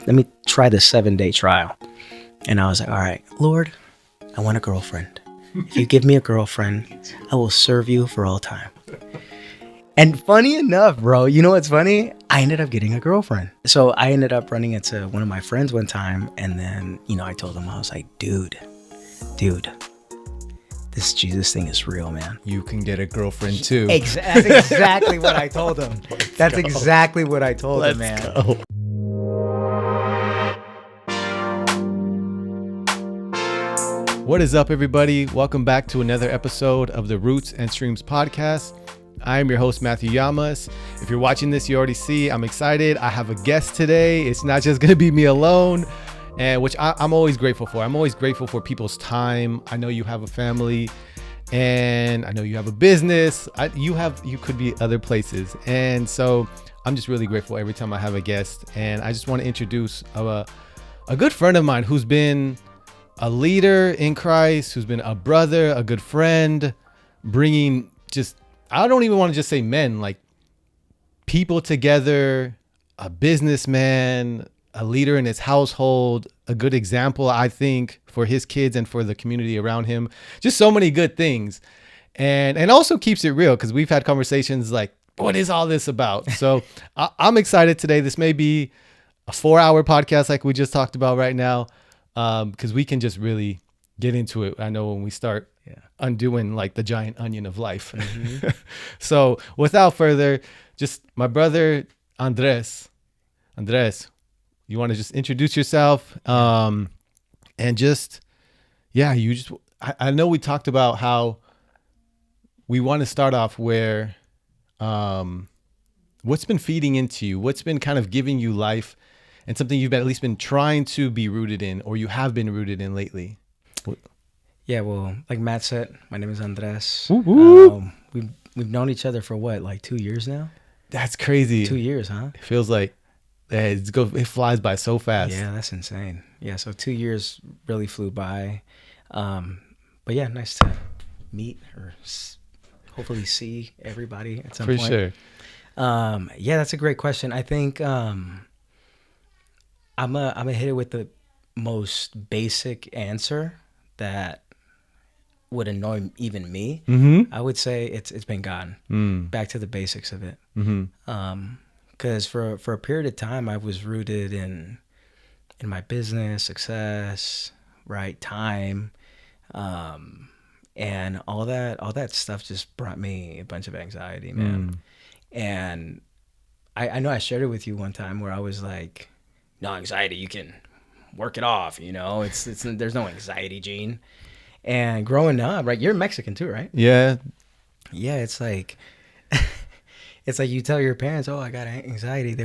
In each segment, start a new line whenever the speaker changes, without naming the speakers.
me try the 7-day trial. And I was like, all right, Lord, I want a girlfriend. If you give me a girlfriend, I will serve you for all time. And funny enough, bro, you know what's funny? I ended up getting a girlfriend. So I ended up running into one of my friends one time. And then, I told him, I was like, dude, this Jesus thing is real, man.
You can get a girlfriend too.
That's exactly what I told him. That's exactly what I told him, man.
Go. What is up, everybody? Welcome back to another episode of the Roots and Streams podcast. I am your host, Matthew Llamas. If you're watching this, you already see I'm excited. I have a guest today. It's not just going to be me alone, and which I'm always grateful for. I'm always grateful for people's time. I know you have a family, and I know you have a business. You could be other places, and so I'm just really grateful every time I have a guest. And I just want to introduce a good friend of mine who's been a leader in Christ, who's been a brother, a good friend, bringing I don't even want to just say men, like people together, a businessman, a leader in his household, a good example, I think, for his kids and for the community around him. Just so many good things. And also keeps it real, because we've had conversations like, what is all this about? So I'm excited today. This may be a 4-hour podcast like we just talked about right now, because we can just really get into it. I know when we start undoing like the giant onion of life. Mm-hmm. So without further, just my brother, Andres, you want to just introduce yourself? And just, I know we talked about how we want to start off where, what's been feeding into you, what's been kind of giving you life, and something you've at least been trying to be rooted in, or you have been rooted in lately.
Yeah, well, like Matt said, my name is Andres. We've known each other for what, like 2 years now?
That's crazy.
2 years, huh?
It feels like it flies by so fast.
Yeah, that's insane. Yeah, so 2 years really flew by. But yeah, nice to meet or hopefully see everybody at some point.
For sure.
Yeah, that's a great question. I think I'm gonna hit it with the most basic answer that would annoy even me.
Mm-hmm.
I would say it's been God. Back to the basics of it.
Mm-hmm.
Because for a period of time I was rooted in my business success, right, time, and all that stuff just brought me a bunch of anxiety, man. And I know I shared it with you one time where I was like, no, anxiety, you can work it off, it's there's no anxiety gene. And growing up, right, you're Mexican too, right?
Yeah,
it's like you tell your parents, oh, I got anxiety.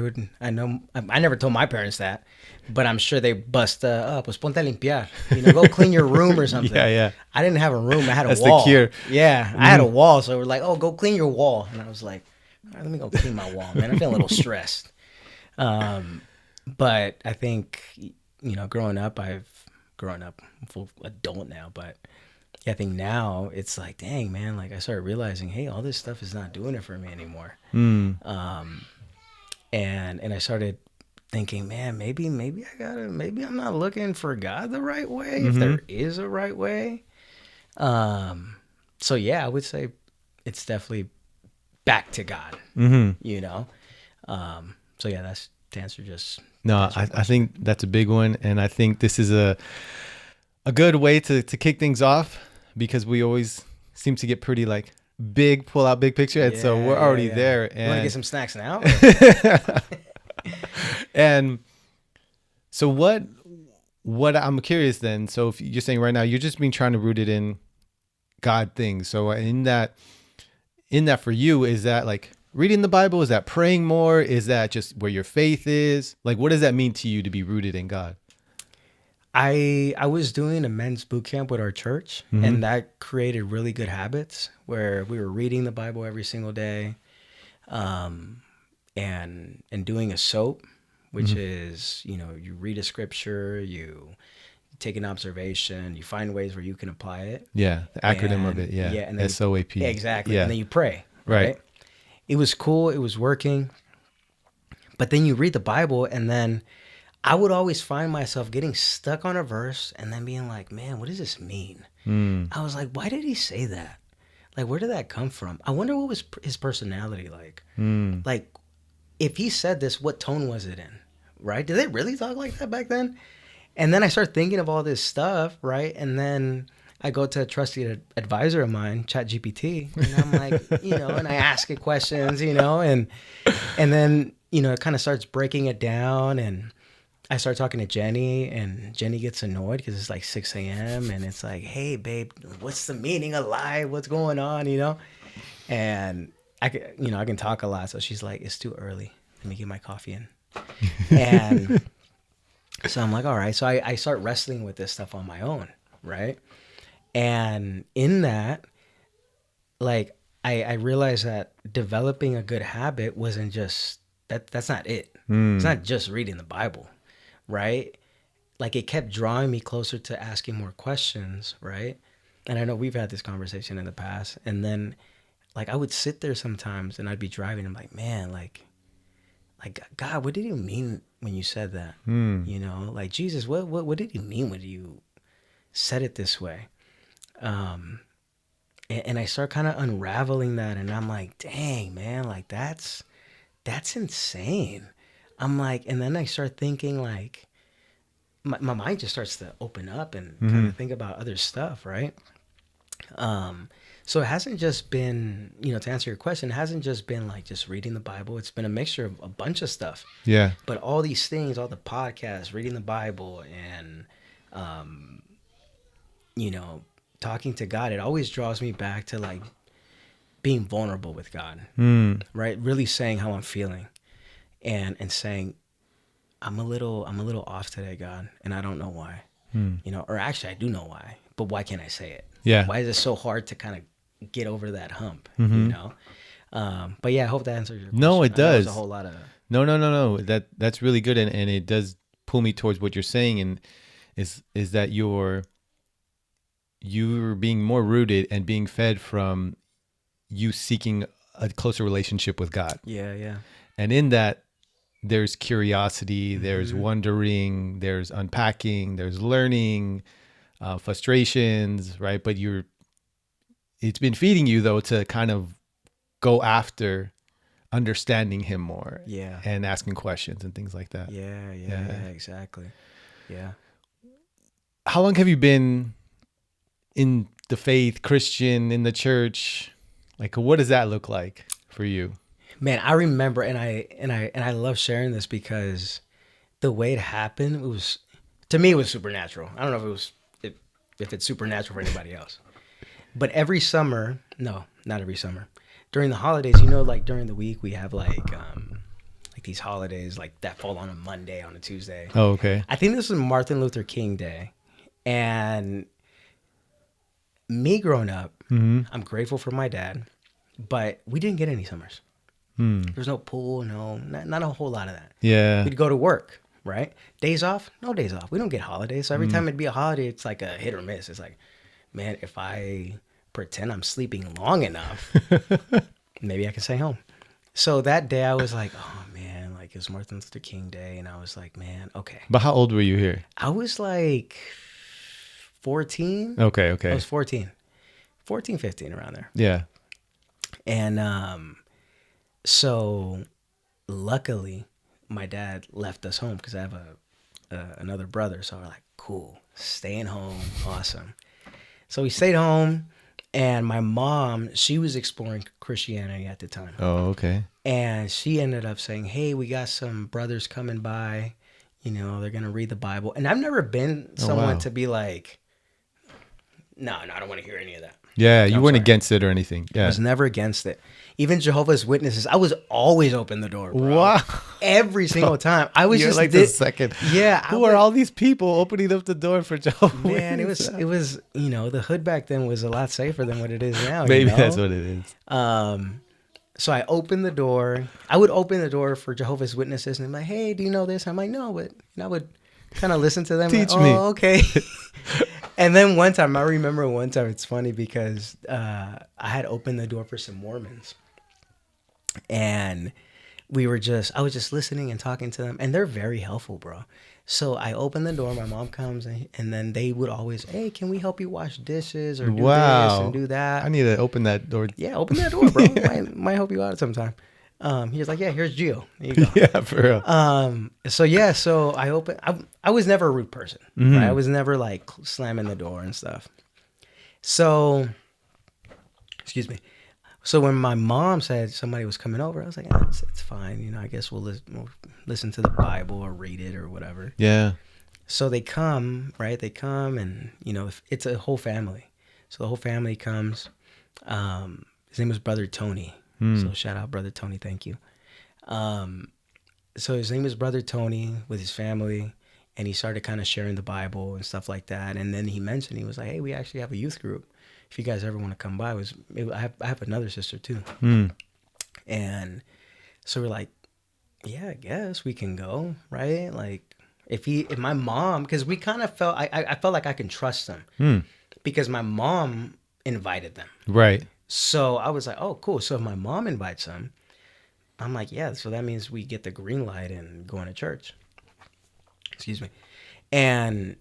I never told my parents that, but I'm sure they bust pues ponte a limpiar, go clean your room or something.
Yeah.
I didn't have a room, I had a
That's
wall.
the cure.
Yeah, I had a wall, so we're like, oh, go clean your wall. And I was like, all right, let me go clean my wall, man. I'm feeling a little stressed. But I think, growing up, I'm a full adult now, but yeah, I think now it's like, dang, man, like I started realizing, hey, all this stuff is not doing it for me anymore. And I started thinking, man, maybe I'm not looking for God the right way, if there is a right way. So yeah, I would say it's definitely back to God, so yeah, that's to answer just.
No, I think that's a big one. And I think this is a good way to kick things off, because we always seem to get pretty like pull out big picture. And so we're already there. And
you want to get some snacks now?
And so what I'm curious then. So if you're saying right now, you're just trying to root it in God things. So in that for you, is that like reading the Bible? Is that praying more? Is that just where your faith is? Like, what does that mean to you to be rooted in God?
I was doing a men's boot camp with our church, and that created really good habits where we were reading the Bible every single day, and doing a SOAP, which is, you read a scripture, you take an observation, you find ways where you can apply it. Yeah,
the acronym of it. Yeah,
and then
SOAP.
Exactly.
Yeah.
And then you pray.
Right.
It was cool. It was working. But then you read the Bible, and then I would always find myself getting stuck on a verse and then being like, man, what does this mean? I was like, why did he say that? Like, where did that come from? I wonder what was his personality like. Like, if he said this, what tone was it in? Right? Did they really talk like that back then? And then I start thinking of all this stuff, right? And then I go to a trusted advisor of mine, ChatGPT, and I'm like, and I ask it questions, and then, it kind of starts breaking it down, and I start talking to Jenny, and Jenny gets annoyed because it's like 6 a.m. and it's like, hey, babe, what's the meaning of life? What's going on, And I can talk a lot, so she's like, it's too early. Let me get my coffee in. And so I'm like, all right. So I start wrestling with this stuff on my own, right? And in that, like, I realized that developing a good habit wasn't just that's not it. It's not just reading the Bible, right? Like, it kept drawing me closer to asking more questions, right? And I know we've had this conversation in the past. And then, like, I would sit there sometimes and I'd be driving. I'm like, man, like God, what did you mean when you said that? Like, Jesus, what did you mean when you said it this way? And I start kind of unraveling that, and I'm like, dang, man, like that's insane. I'm like, and then I start thinking, like, my mind just starts to open up and kind of think about other stuff, right? So it hasn't just been, to answer your question, it hasn't just been like just reading the Bible. It's been a mixture of a bunch of stuff.
Yeah.
But all these things, all the podcasts, reading the Bible, and, talking to God, it always draws me back to, like, being vulnerable with God, right? Really saying how I'm feeling, and saying, I'm a little off today, God, and I don't know why, or actually I do know why, but why can't I say it?
Yeah.
Why is it so hard to kind of get over that hump, But yeah, I hope that answers your question.
No, it does.
That was a whole lot of...
No. That's really good, and it does pull me towards what you're saying, and is that you're being more rooted and being fed from you seeking a closer relationship with God.
Yeah.
And in that, there's curiosity, there's wondering, there's unpacking, there's learning, frustrations, right? But it's been feeding you, though, to kind of go after understanding him more, and asking questions and things like that.
Yeah, exactly. Yeah.
How long have you been in the faith, Christian, in the church? Like, what does that look like for you?
Man, I remember, and I love sharing this because the way it happened, to me, it was supernatural. I don't know if it's supernatural for anybody else. But every summer, no, not every summer, during the holidays, like during the week, we have like these holidays like that fall on a Monday, on a Tuesday.
Oh, okay.
I think this was Martin Luther King Day. And me growing up, I'm grateful for my dad, but we didn't get any summers. There's no pool, not a whole lot of that.
Yeah.
We'd go to work, right? Days off? No days off. We don't get holidays. So every time it'd be a holiday, it's like a hit or miss. It's like, man, if I pretend I'm sleeping long enough, maybe I can stay home. So that day I was like, oh man, like it was Martin Luther King Day. And I was like, man, okay.
But how old were you here?
I was like 14.
Okay.
I was 14, 15 around there.
Yeah.
And so luckily my dad left us home because I have another brother. So we're like, cool, staying home. Awesome. So we stayed home, and my mom, she was exploring Christianity at the time.
Oh, okay.
And she ended up saying, hey, we got some brothers coming by, they're going to read the Bible. And I've never been someone to be like, no, I don't want to hear any of that.
Yeah, you weren't against it or anything. Yeah.
I was never against it. Even Jehovah's Witnesses, I was always open the door, bro.
Wow.
Every single time. I was
You're
just
like the second.
Yeah.
Who are all these people opening up the door for Jehovah's
Man,
Witnesses?
it was, the hood back then was a lot safer than what it is now.
Maybe that's what it is.
So I opened the door. I would open the door for Jehovah's Witnesses, and I'm like, hey, do you know this? I'm like, no, but I would kind of listen to them.
Teach
like,
me.
Oh, okay. And then I remember one time, it's funny because I had opened the door for some Mormons, and I was just listening and talking to them, and they're very helpful, bro. So I open the door, my mom comes, and then they would always, hey, can we help you wash dishes or do this and
Wow.
do that?
I need to open that door.
Yeah, open that door, bro. Might help you out sometime. He was like, yeah, here's Gio. There you go.
Yeah, for real.
So I opened. I was never a rude person,
Mm-hmm.
right? I was never like slamming the door and stuff. So, excuse me. So when my mom said somebody was coming over, I was like, it's fine. You know, I guess we'll listen to the Bible or read it or whatever.
Yeah.
So they come, right? They come, and you know, it's a whole family. So the whole family comes. His name was Brother Tony. So shout out Brother Tony. Thank you. So his name was Brother Tony with his family, and he started kind of sharing the Bible and stuff like that. And then he mentioned, he was like, hey, we actually have a youth group. If you guys ever want to come by, I have another sister too. And so we're like, yeah, I guess we can go, right? Like if my mom, because we kind of felt, I felt like I can trust them because my mom invited them.
Right.
So I was like, oh, cool. So if my mom invites them, I'm like, yeah, so that means we get the green light and going to church. Excuse me. And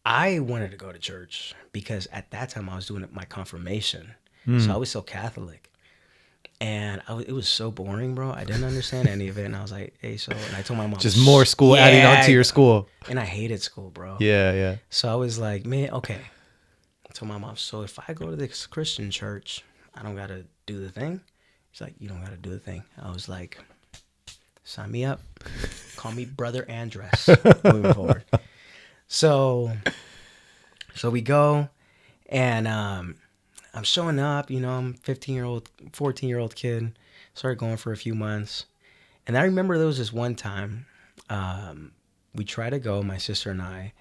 I wanted to go to church because at that time I was doing my confirmation. So I was so Catholic. And it was so boring, bro. I didn't understand any of it. And I was like, hey, and I told my mom.
Just more school adding on to your school.
And I hated school, bro.
Yeah.
So I was like, man, okay. I told my mom, so if I go to this Christian church, I don't got to do the thing? She's like, you don't got to do the thing. I was like, sign me up. Call me Brother Andres moving forward. So we go, and I'm showing up, you know, I'm 14-year-old kid, started going for a few months. And I remember there was this one time we tried to go, my sister and I,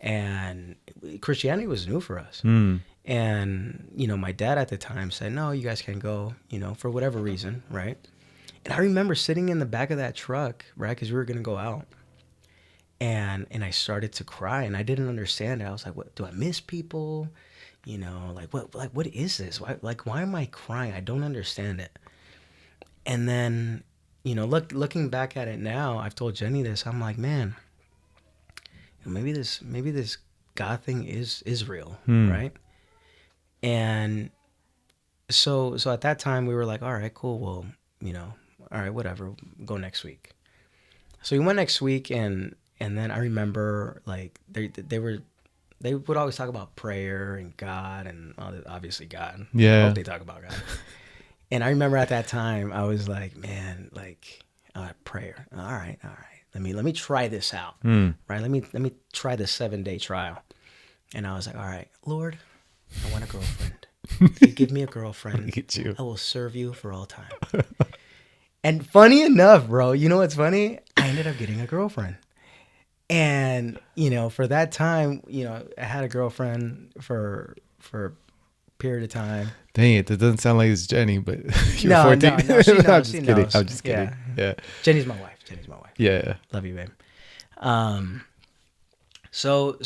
and Christianity was new for us. And, you know, my dad at the time said, no, you guys can't go, you know, for whatever reason, right? And I remember sitting in the back of that truck, right, because we were going to go out. And I started to cry, and I didn't understand it. I was like, what, do I miss people? You know, what is this? Why am I crying? I don't understand it. And then, you know, looking back at it now, I've told Jenny this. I'm like, man, you know, maybe this God thing is real, right? And so at that time we were like, all right, cool. Well, you know, all right, whatever. Go next week. So we went next week, and then I remember like they would always talk about prayer and God, and obviously God.
Yeah.
I hope they talk about God. And I remember at that time I was like, man, like prayer. All right. Let me try this out. Right. Let me try the 7-day trial. And I was like, all right, Lord, I want a girlfriend. If you give me a girlfriend, I will serve you for all time. And funny enough, bro, you know what's funny? I ended up getting a girlfriend. And, you know, for that time, you know, I had a girlfriend for a period of time.
Dang it, that doesn't sound like it's Jenny, but you're 14.
No, she knows.
I'm just kidding. I'm just kidding. Yeah.
Jenny's my wife.
Yeah.
Love you, babe. So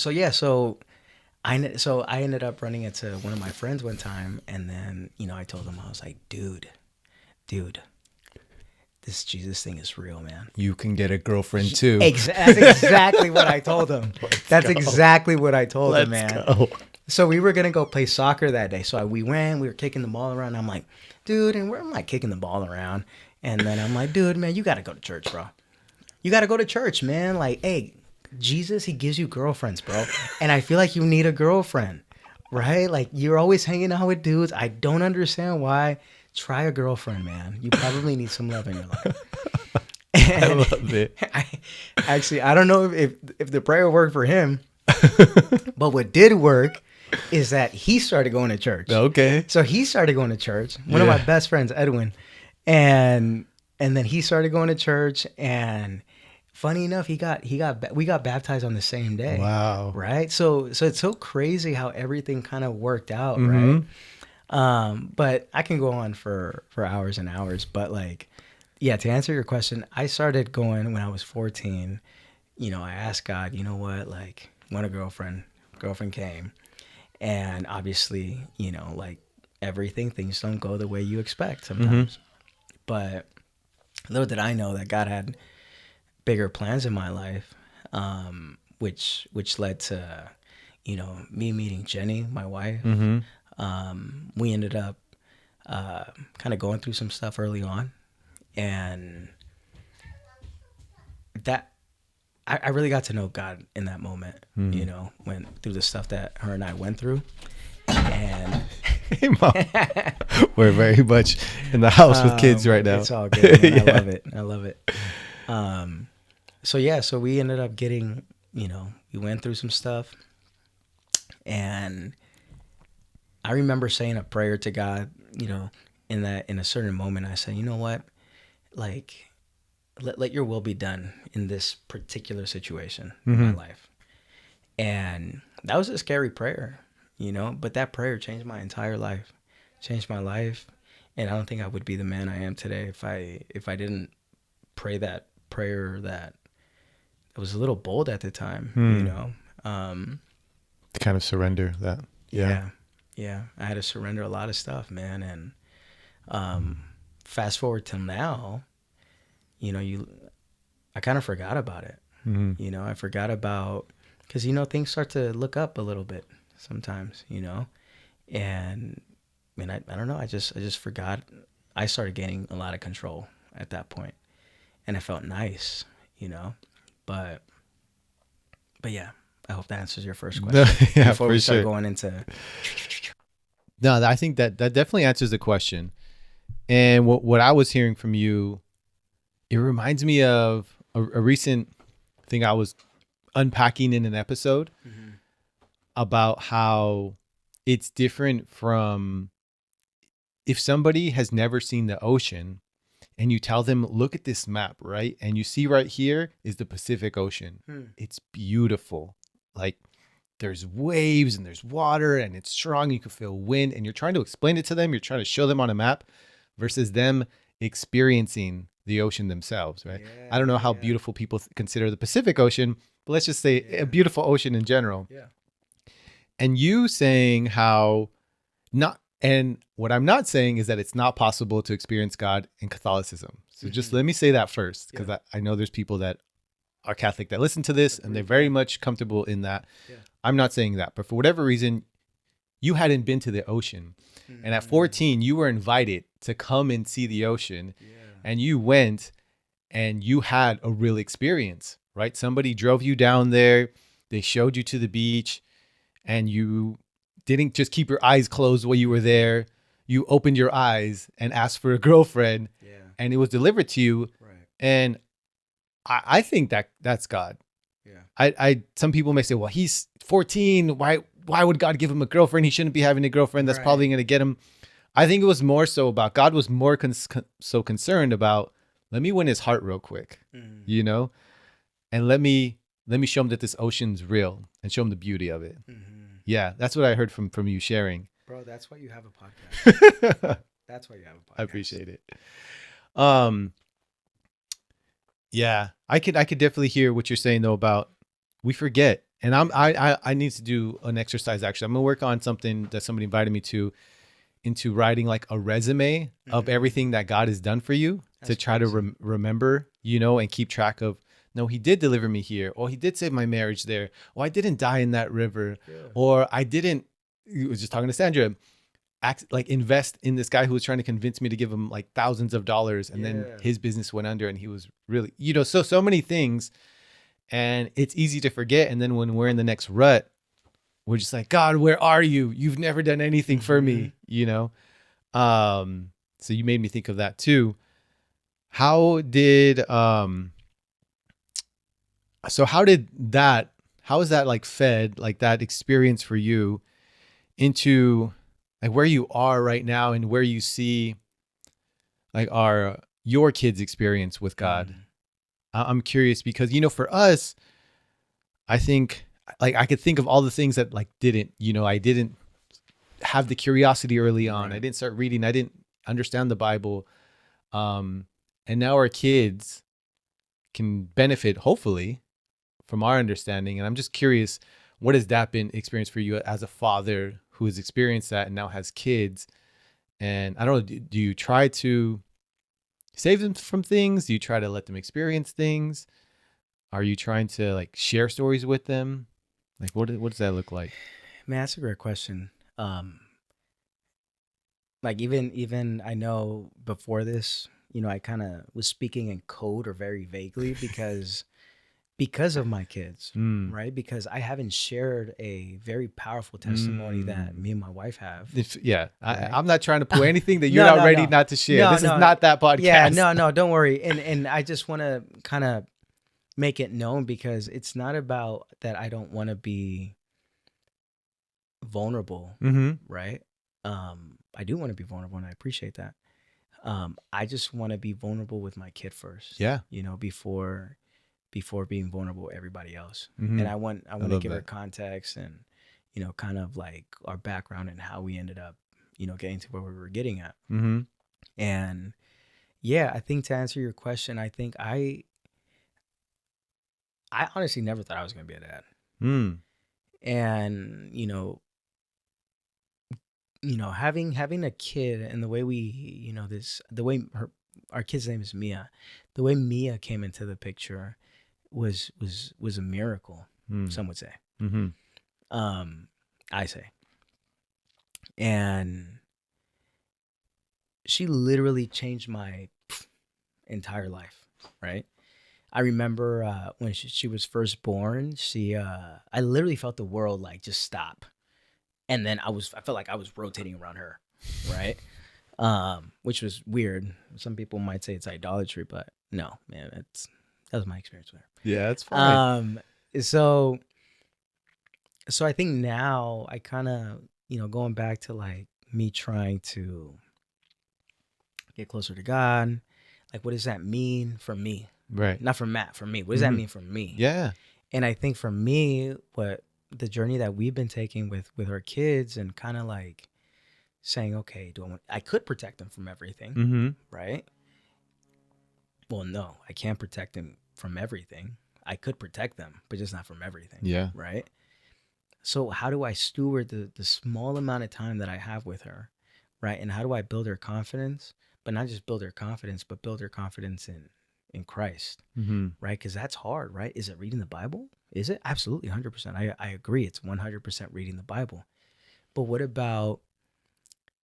I ended up running into one of my friends one time, and then, you know, I told him, I was like, dude, this Jesus thing is real, man.
You can get a girlfriend too.
That's exactly what I told him. Exactly what I told him, man.
Go.
So we were going to go play soccer that day. So we were kicking the ball around. I'm like, dude, and I'm like kicking the ball around. And then I'm like, dude, man, you got to go to church, bro. You got to go to church, man. Like, hey, Jesus, he gives you girlfriends, bro. And I feel like you need a girlfriend, right? Like, you're always hanging out with dudes. I don't understand why. Try a girlfriend, man. You probably need some love in your life. And
I love it.
I don't know if the prayer worked for him, but what did work is that he started going to church.
Okay.
So he started going to church. One of my best friends, Edwin, and then he started going to church. And funny enough, we got baptized on the same day.
Wow.
Right. So it's so crazy how everything kind of worked out. Right. But I can go on for hours and hours. But like, yeah, to answer your question, I started going when I was 14. You know, I asked God, you know what, like, want a girlfriend. Girlfriend came. And obviously, you know, like things don't go the way you expect sometimes. But little did I know that God had bigger plans in my life. which led to, me meeting Jenny, my wife.
Mm-hmm.
We ended up kind of going through some stuff early on, and that I really got to know God in that moment. Went through the stuff that her and I went through, and
Hey, Mom. We're very much in the house with kids right now.
it's all good, man.
Yeah.
I love it. So we ended up getting, we went through some stuff, and I remember saying a prayer to God, in a certain moment. I said, you know what, like, let your will be done in this particular situation in my life. And that was a scary prayer, but that prayer changed my entire life, changed my life. And I don't think I would be the man I am today if I didn't pray that prayer. That it was a little bold at the time.
To kind of surrender that.
Yeah. I had to surrender a lot of stuff, man. And fast forward till now, I kind of forgot about it. I forgot about, because things start to look up a little bit sometimes. And I don't know. I just forgot. I started gaining a lot of control at that point, and it felt nice. But yeah. I hope that answers your first question.
Yeah,
Before
for
we start
sure.
going into.
No, I think that definitely answers the question. And what I was hearing from you, it reminds me of a recent thing I was unpacking in an episode about how it's different from if somebody has never seen the ocean and you tell them, look at this map, right? And you see right here is the Pacific Ocean. It's beautiful. Like there's waves and there's water and it's strong. You can feel wind, and you're trying to explain it to them. You're trying to show them on a map versus them experiencing the ocean themselves, right?
Yeah,
I don't know how
yeah.
beautiful people consider the Pacific Ocean, but let's just say a beautiful ocean in general.
Yeah.
And you saying how not, and what I'm not saying is that it's not possible to experience God in Catholicism. So just let me say that first, because I know there's people that are Catholic that listen to this and they're very much comfortable in that.
Yeah.
I'm not saying that, but for whatever reason, you hadn't been to the ocean. And at 14, you were invited to come and see the ocean. And you went and you had a real experience, right? Somebody drove you down there. They showed you to the beach, and you didn't just keep your eyes closed while you were there. You opened your eyes and asked for a girlfriend, and it was delivered to you.
Right.
And I think that's God.
Yeah.
Some people may say, well, he's 14. Why would God give him a girlfriend? He shouldn't be having a girlfriend. That's probably going to get him. I think it was more so about God was more so concerned about, let me win his heart real quick, and let me show him that this ocean's real and show him the beauty of it. Yeah, that's what I heard from you sharing.
Bro, that's why you have a podcast. That's why you have a podcast.
I appreciate it. Yeah, I could definitely hear what you're saying though about we forget, and I need to do an exercise. Actually, I'm gonna work on something that somebody invited me to, into writing like a resume of everything that God has done for you. That's to try crazy. To remember, and keep track of. No, he did deliver me here. Or he did save my marriage there. Or I didn't die in that river. Yeah. Or I didn't. I was just talking to Sandra. Invest in this guy who was trying to convince me to give him like thousands of dollars, and then his business went under, and he was really, so many things, and it's easy to forget. And then when we're in the next rut, we're just like, God, where are you? You've never done anything for me, So you made me think of that too. How is that like fed, like that experience for you into like where you are right now and where you see like your kids' experience with God? I'm curious because, for us, I think like I could think of all the things that like I didn't have the curiosity early on. Right. I didn't start reading. I didn't understand the Bible. And now our kids can benefit, hopefully, from our understanding. And I'm just curious, what has that been experience for you as a father who has experienced that and now has kids? And I don't know, do you try to save them from things? Do you try to let them experience things? Are you trying to like share stories with them? Like what does that look like?
Man, that's a great question. Like even I know before this, I kind of was speaking in code or very vaguely because of my kids,
Mm.
right? Because I haven't shared a very powerful testimony that
Mm.
me and my wife have,
Yeah,
right?
I'm not trying to pull anything that you're
No,
not
no,
ready
no,
not to share.
no,
This is
no.
not that
Yeah,
podcast.
no, no. Don't worry. And I just want to kind of make it known because it's not about that I don't want to be vulnerable,
Mm-hmm.
right? I do want to be vulnerable, and I appreciate that. I just want to be vulnerable with my kid first,
Yeah.
before being vulnerable with everybody else.
Mm-hmm.
And I want to
love
give her
that.
context and kind of like our background and how we ended up getting to where we were getting at.
Mm-hmm.
And yeah, I think to answer your question, I think I honestly never thought I was going to be a dad.
Mm.
And having a kid and the way we the way our kid's name is Mia, the way Mia came into the picture was a miracle,
Mm.
some would say.
Mm-hmm.
um I say. And she literally changed my entire life, right? I remember when she was first born, I literally felt the world like just stop. And then I felt like I was rotating around her, right? Which was weird. Some people might say it's idolatry, but no, man, that was my experience with her.
Yeah, that's fine.
So I think now I kind of, going back to like me trying to get closer to God, like what does that mean for me?
Right.
Not for Matt, for me. What does that
Mm-hmm.
mean for me?
Yeah.
And I think for me, what the journey that we've been taking with our kids and kind of like saying, okay, I could protect them from everything,
Mm-hmm.
right? Well, no, I can't protect them from everything. I could protect them, but just not from everything,
Yeah.
right? So how do I steward the small amount of time that I have with her, right? And how do I build her confidence, but not just build her confidence, but build her confidence in Christ,
Mm-hmm.
right? Because that's hard, right? Is it reading the Bible? Is it? Absolutely, 100%. I agree. It's 100% reading the Bible. But what about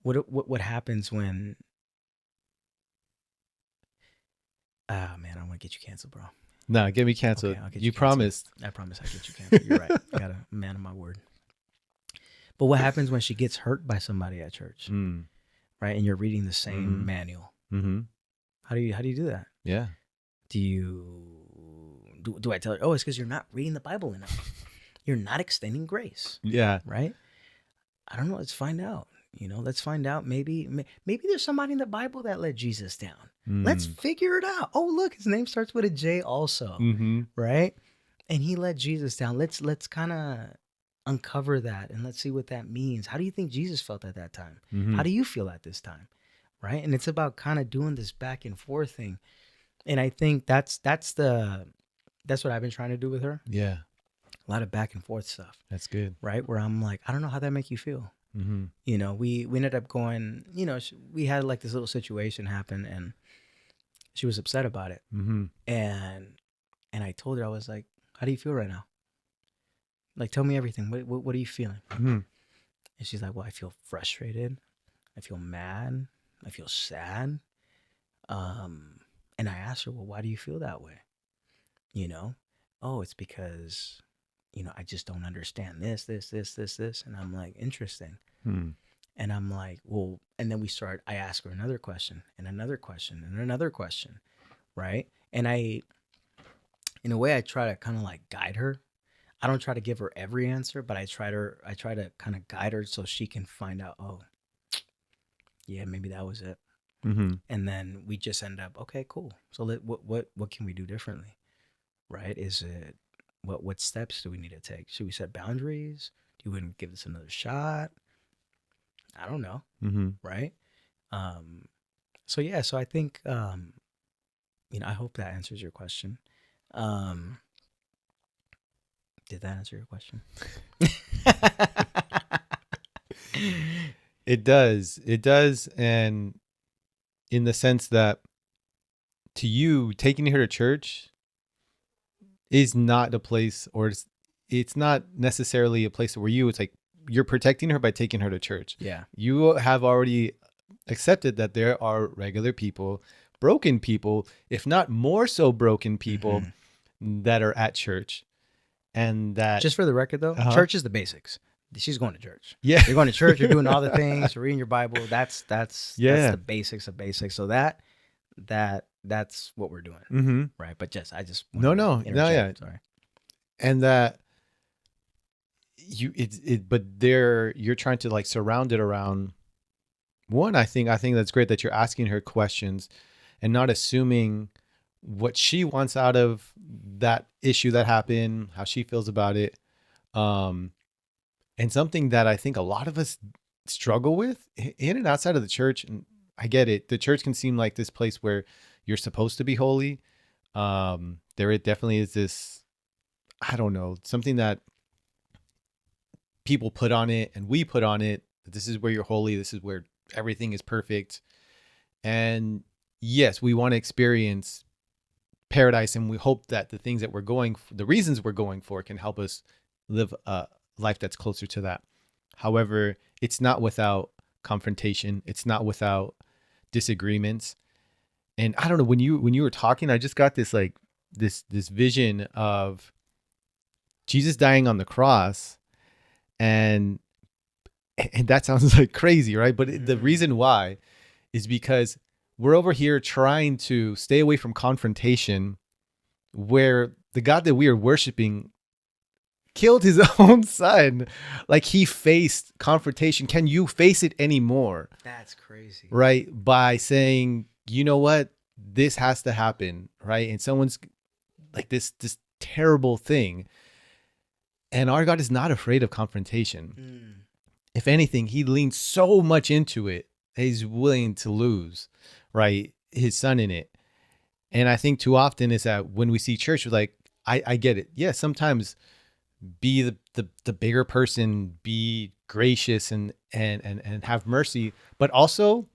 what happens when? Ah, man, I want to get you canceled, bro.
No, get me
Okay,
canceled.
I'll get
You
you canceled.
promised.
I promise I'll get you canceled. You're right. I got a man of my word. But what happens when she gets hurt by somebody at church,
Mm.
right? And you're reading the same
Mm-hmm.
manual.
Mm-hmm.
How do you do that?
Yeah.
Do I tell her, oh, it's because you're not reading the Bible enough. You're not extending grace,
Yeah.
right? I don't know. Let's find out. Let's find out. Maybe there's somebody in the Bible that let Jesus down. Let's
Mm.
figure it out. Oh, look, his name starts with a J also,
Mm-hmm.
right? And he let Jesus down. Let's kind of uncover that and let's see what that means. How do you think Jesus felt at that time?
Mm-hmm.
How do you feel at this time? Right? And it's about kind of doing this back and forth thing. And I think that's what I've been trying to do with her.
Yeah.
A lot of back and forth stuff,
That's good.
right? Where I'm like, I don't know how that make you feel.
Mm-hmm.
We ended up going, we had like this little situation happen and she was upset about it.
Mm-hmm.
And I told her, I was like, how do you feel right now? Like, tell me everything. What are you feeling?
Mm-hmm.
And she's like, well, I feel frustrated. I feel mad. I feel sad. And I asked her, well, why do you feel that way? Oh, it's because, I just don't understand this. And I'm like, interesting.
Mm-hmm.
And I'm like, well, and then I ask her another question and another question and another question. Right. And in a way, I try to kind of like guide her. I don't try to give her every answer, but I try to kind of guide her so she can find out, oh, yeah, maybe that was it.
Mm-hmm.
And then we just end up, okay, cool. So what can we do differently? Right? Is it what steps do we need to take? Should we set boundaries? Do we give this another shot? I don't know.
Mm-hmm.
Right? So yeah, so I think I hope that answers your question. Did that answer your question?
It does. It does. And in the sense that to you, taking her to church is not a place, or it's not necessarily a place where it's like you're protecting her by taking her to church.
Yeah.
You have already accepted that there are regular people, broken people, if not more so broken people that are at church. And that,
just for the record though, church is the basics. She's going to church.
Yeah.
You're going to church, you're doing all the things, you're reading your Bible. That's the basics of basics. So that's what we're doing. Right. But I just
no, yeah.
Sorry.
And that but you're trying to like surround it around one. I think that's great that you're asking her questions and not assuming what she wants out of that issue that happened, how she feels about it. And something that I think a lot of us struggle with in and outside of the church. And I get it. The church can seem like this place where you're supposed to be holy. There definitely is this, I don't know, something that people put on it and we put on it. This is where you're holy. This is where everything is perfect. And yes, we want to experience paradise, and we hope that the things that the reasons we're going for can help us live a life that's closer to that. However, it's not without confrontation. It's not without disagreements. And I don't know, when you were talking, I just got this like this vision of Jesus dying on the cross, and that sounds like crazy, right? But the reason why is because we're over here trying to stay away from confrontation, where the God that we are worshiping killed his own son. Like, he faced confrontation. Can you face it anymore?
That's crazy.
Right? By saying, you know what? This has to happen, right? And someone's like this terrible thing. And our God is not afraid of confrontation. If anything, he leans so much into it, he's willing to lose, right, his son in it. And I think too often is that when we see church, we're like, I get it. Yeah, sometimes be the bigger person, be gracious and have mercy, but also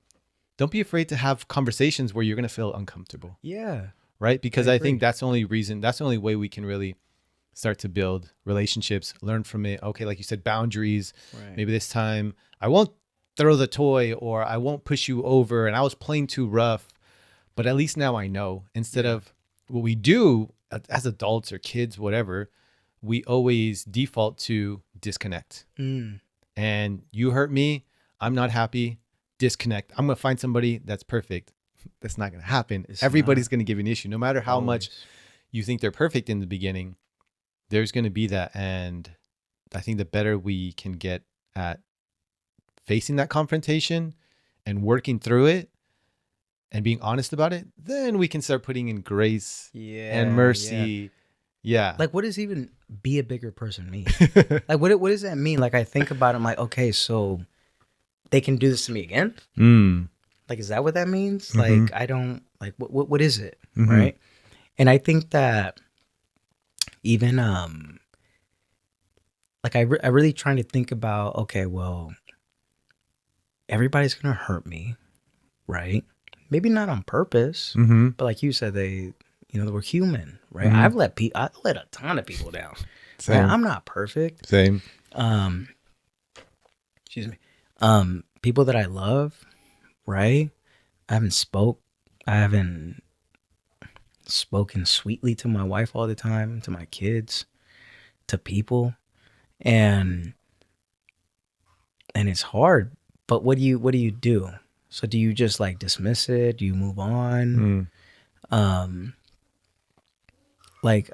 don't be afraid to have conversations where you're going to feel uncomfortable.
Yeah.
Right? Because I think that's the only way we can really start to build relationships, learn from it. Okay, like you said, boundaries. Right. Maybe this time I won't throw the toy, or I won't push you over, and I was playing too rough, but at least now I know. Instead of what we do as adults or kids, whatever, we always default to disconnect. And you hurt me, I'm not happy, disconnect. I'm going to find somebody that's perfect. That's not going to happen. Everybody's going to give you an issue. No matter how much you think they're perfect in the beginning, there's going to be that. And I think the better we can get at facing that confrontation and working through it and being honest about it, then we can start putting in grace and mercy. Yeah.
Like, what does even be a bigger person mean? Like, what does that mean? Like, I think about it, I'm like, okay, so they can do this to me again? Like, is that what that means? Like, I don't, like, what is it? Right? And I think that even, like, I really trying to think about, okay, well, everybody's going to hurt me, right? Maybe not on purpose, but like you said, they were human, right? I've let a ton of people down. Same. Right? I'm not perfect.
Same.
Excuse me. People that I love, right? I haven't spoken sweetly to my wife all the time, to my kids, to people, and it's hard. But what do you do? So do you just like dismiss it? Do you move on? Like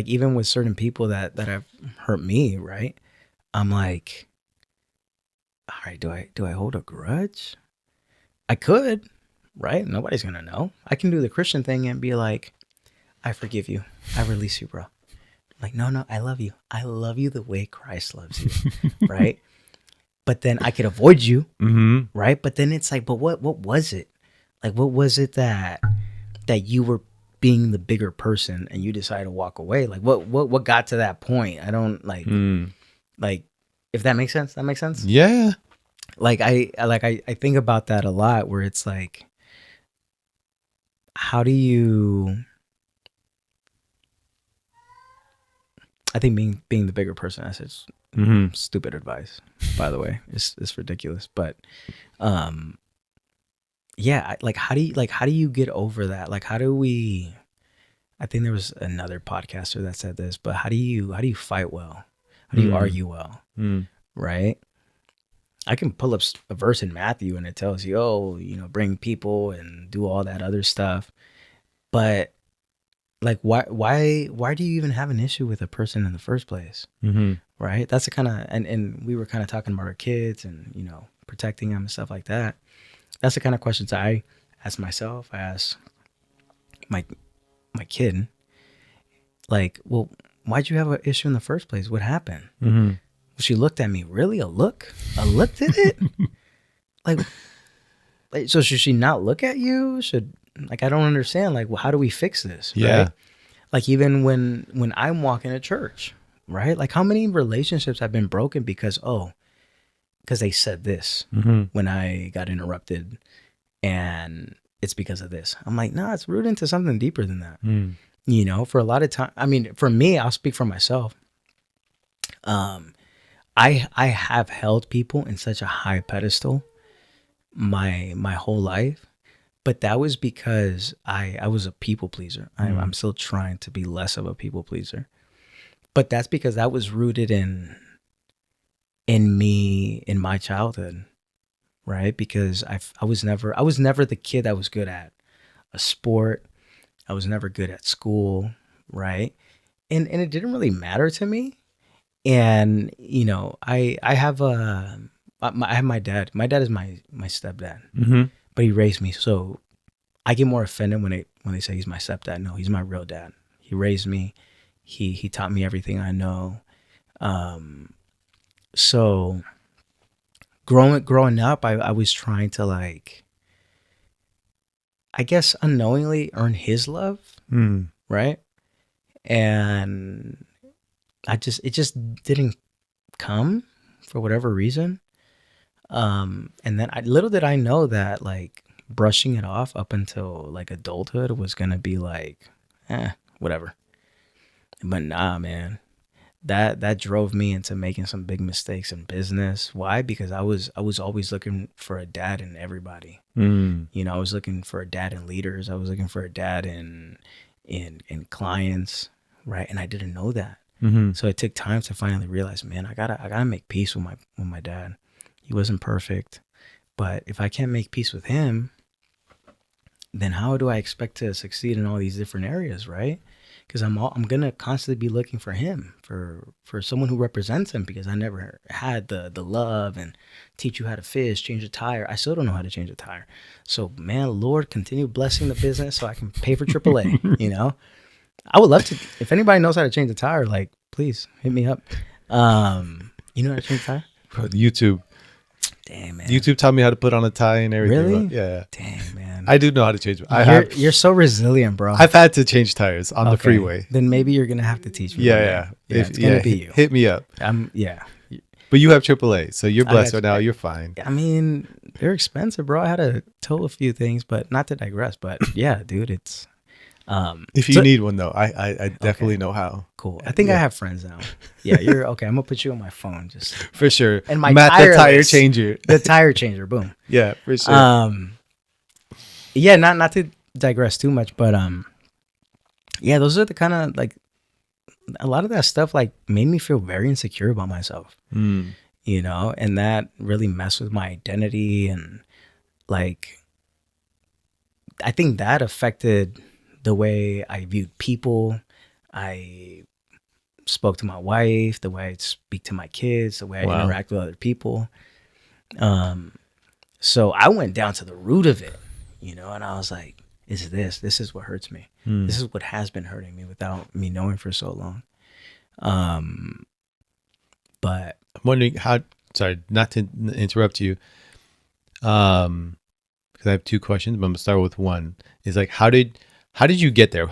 even with certain people that have hurt me, right? I'm like, all right, do I hold a grudge? I could, right? Nobody's gonna know. I can do the Christian thing and be like, I forgive you. I release you, bro. Like, no, I love you. I love you the way Christ loves you, right? But then I could avoid you, right? But then it's like, but what was it? Like, what was it that you were being the bigger person and you decided to walk away? Like, what got to that point? I don't like, like, if that makes sense. That makes sense.
Yeah.
Like I think about that a lot, where it's like, how do you I think being the bigger person, that's just
Mm-hmm.
stupid advice, by the way. It's ridiculous. But yeah, like how do you get over that? Like how do we I think there was another podcaster that said this, but how do you fight well? How do you argue well?
Mm.
Right? I can pull up a verse in Matthew and it tells you, oh, bring people and do all that other stuff. But like why do you even have an issue with a person in the first place?
Mm-hmm.
Right? That's the kind of and we were kind of talking about our kids and protecting them and stuff like that. That's the kind of questions I ask myself. I ask my kid, like, well, why'd you have an issue in the first place? What happened?
Mm-hmm.
She looked at me. Really, a look did it? like so should she not look at you? Should, like, I don't understand. Like, well, how do we fix this?
Yeah.
Right? Like, even when I'm walking to church, right? Like, how many relationships have been broken because they said this when I got interrupted, and it's because of this. I'm like, nah, it's rooted into something deeper than that. For a lot of time, I mean, for me, I'll speak for myself. I have held people in such a high pedestal my whole life, but that was because I was a people pleaser. I'm still trying to be less of a people pleaser, but that's because that was rooted in me in my childhood, right? Because I was never the kid that was good at a sport. I was never good at school, right? And it didn't really matter to me. And I have I have my dad. My dad is my stepdad, but he raised me. So I get more offended when they say he's my stepdad. No, he's my real dad. He raised me. He taught me everything I know. So growing up, I was trying to, like, I guess unknowingly earn his love, right? And it just didn't come for whatever reason. And then little did I know that, like, brushing it off up until, like, adulthood was gonna be like, whatever. But nah, man, that drove me into making some big mistakes in business. Why? Because I was always looking for a dad in everybody. I was looking for a dad in leaders. I was looking for a dad in clients, right? And I didn't know that. So it took time to finally realize, man, I gotta make peace with my dad. He wasn't perfect, but if I can't make peace with him, then how do I expect to succeed in all these different areas, right? Because I'm gonna constantly be looking for him, for someone who represents him, because I never had the love and teach you how to fish, change a tire. I still don't know how to change a tire. So, man, Lord, continue blessing the business so I can pay for AAA. I would love to. If anybody knows how to change a tire, like, please hit me up. You know how to change a tire?
YouTube.
Damn, man.
YouTube taught me how to put on a tie and everything.
Really?
Yeah.
Dang, man.
I do know how to change.
You're so resilient, bro.
I've had to change tires on the freeway.
Then maybe you're gonna have to teach me.
Yeah.
It's gonna be you.
Hit me up.
Yeah.
But you have AAA, so you're blessed right now. You're fine.
I mean, they're expensive, bro. I had to tow a few things, but not to digress. But yeah, dude, it's.
If you need one, though, I definitely know how.
Cool. I think I have friends now. Yeah, you're okay. I'm gonna put you on my phone, just
for sure.
And my
Matt, the tire changer.
The tire changer. Boom.
Yeah, for sure.
Yeah, not to digress too much, but yeah, those are the kind of, like, a lot of that stuff, like, made me feel very insecure about myself. And that really messed with my identity, and, like, I think that affected the way I viewed people. I spoke to my wife, the way I speak to my kids, the way I interact with other people. So I went down to the root of it, and I was like, this is what hurts me. This is what has been hurting me without me knowing for so long. But
I'm wondering sorry, not to interrupt you. Because I have two questions, but I'm gonna start with one. Is like, how did you get there?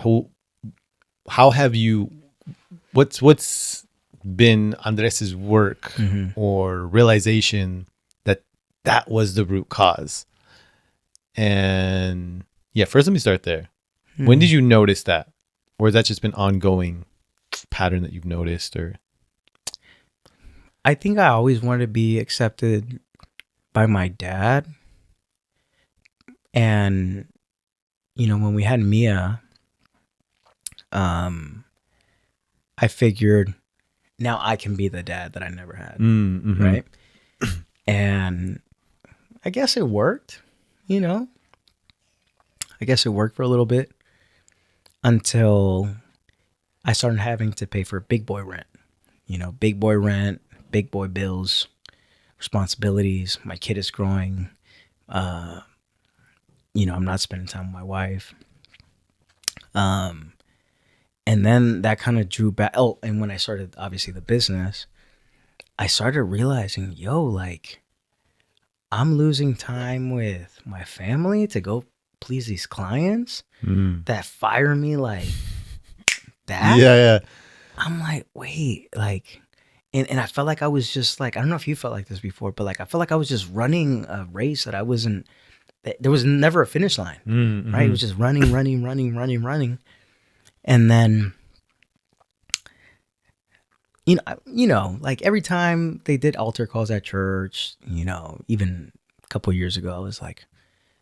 How have you? What's been Andres's work or realization that was the root cause? And yeah, first let me start there. When did you notice that, or has that just been ongoing pattern that you've noticed? Or
I think I always wanted to be accepted by my dad. And, when we had Mia, I figured now I can be the dad that I never had.
mm-hmm.
Right. And I guess it worked, I guess it worked for a little bit until I started having to pay for big boy rent, big boy rent, big boy bills, responsibilities. My kid is growing. I'm not spending time with my wife. And then that kind of drew back. Oh, and when I started, obviously, the business, I started realizing, like, I'm losing time with my family to go please these clients that fire me like that.
Yeah.
I'm like, wait, like, and I felt like I was just like, I don't know if you felt like this before, but like, I felt like I was just running a race that I wasn't, there was never a finish line, right? It was just running. And then, like every time they did altar calls at church, even a couple years ago, I was like,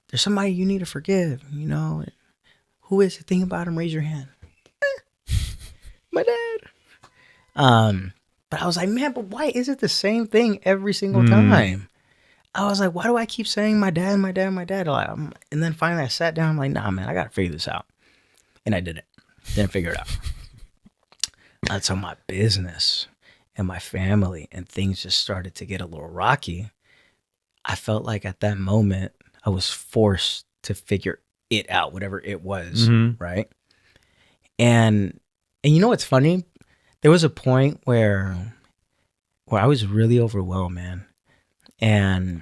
there's somebody you need to forgive, who is it? Think about him, raise your hand. My dad. But I was like, man, but why is it the same thing every single time? I was like, why do I keep saying my dad? Like, and then finally I sat down, I'm like, nah, man, I got to figure this out. And I didn't figure it out. Until my business and my family and things just started to get a little rocky. I felt like at that moment, I was forced to figure it out, whatever it was, right? And what's funny? There was a point where I was really overwhelmed, man. And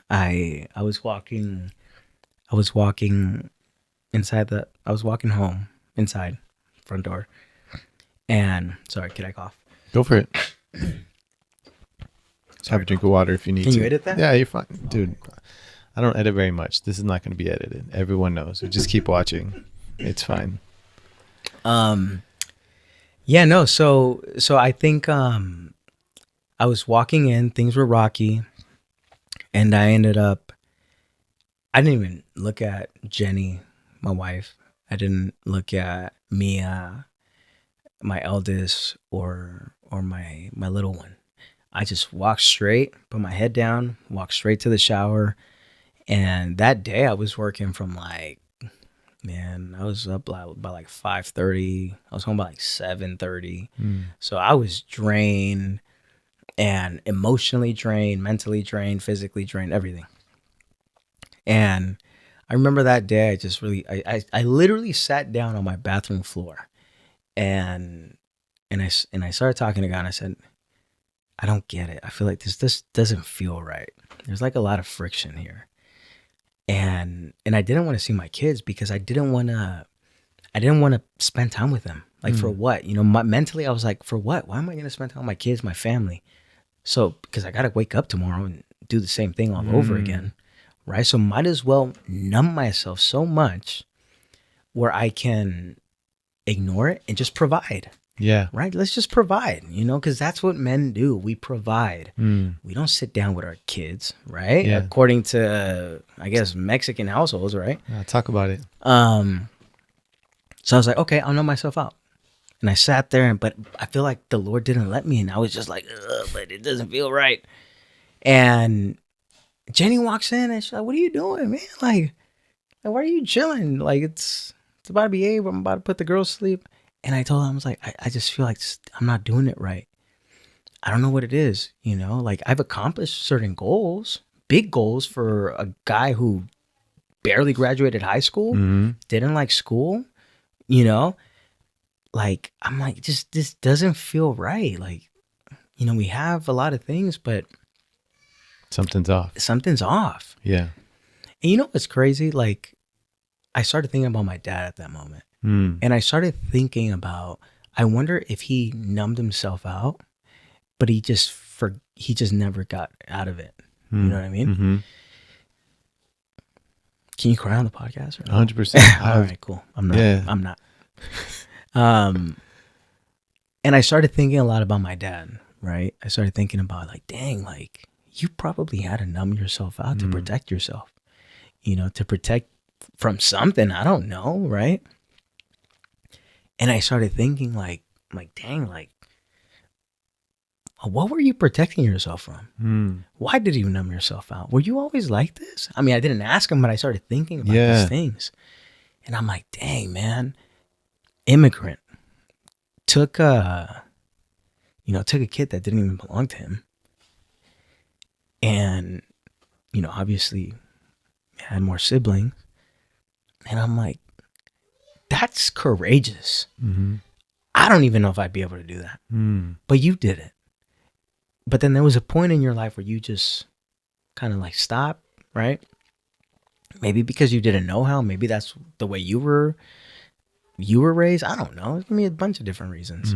I was walking home inside front door. And sorry, can I cough?
Go for it. Have a drink of water if you need to.
Can you edit that?
Yeah, you're fine. Dude, I don't edit very much. This is not going to be edited. Everyone knows. We just keep watching. It's fine.
Yeah, no. So I think I was walking in, things were rocky, and I didn't even look at Jenny, my wife. I didn't look at Mia, my eldest, or my little one. I just walked straight, put my head down, walked straight to the shower. And that day I was working from I was up by like 5:30. I was home by like 7:30. So I was drained and emotionally drained, mentally drained, physically drained, everything. And I remember that day I literally sat down on my bathroom floor and I started talking to God, and I said, I don't get it. I feel like this doesn't feel right. There's like a lot of friction here. And I didn't want to see my kids because I didn't want to spend time with them. Like for what? Mentally I was like, for what? Why am I going to spend time with my kids, my family? So because I got to wake up tomorrow and do the same thing all over again. Right? So might as well numb myself so much where I can ignore it and just provide.
Yeah.
Right? Let's just provide, because that's what men do. We provide. We don't sit down with our kids, right?
Yeah.
According to, I guess, Mexican households, right?
Talk about it.
So I was like, okay, I'll numb myself out. And I sat there, but I feel like the Lord didn't let me. And I was just like, but it doesn't feel right. And Jenny walks in and she's like, what are you doing, man? Like why are you chilling? Like, it's about to be 8. I'm about to put the girls to sleep. And I told her, I was like, I just feel like I'm not doing it right. I don't know what it is, like I've accomplished certain goals, big goals for a guy who barely graduated high school, didn't like school, like I'm like, just this doesn't feel right. Like, we have a lot of things, but
something's off. Yeah.
And what's crazy? Like, I started thinking about my dad at that moment. And I started thinking about, I wonder if he numbed himself out, but he just never got out of it. You know what I mean? Can you cry on the podcast? Or no?
100%.
All right, cool. I'm not. Yeah. I'm not. And I started thinking a lot about my dad, right? I started thinking about like, dang, like you probably had to numb yourself out to protect yourself, to protect from something. I don't know, right? And I started thinking like, dang, like, what were you protecting yourself from? Why did you numb yourself out? Were you always like this? I mean, I didn't ask him, but I started thinking about these things. And I'm like, dang, man, immigrant took a kid that didn't even belong to him. And, obviously had more siblings. And I'm like, that's courageous. I don't even know if I'd be able to do that. But you did it. But then there was a point in your life where you just kind of like stopped, right? Maybe because you didn't know how. Maybe that's the way you were raised. I don't know. It can be a bunch of different reasons.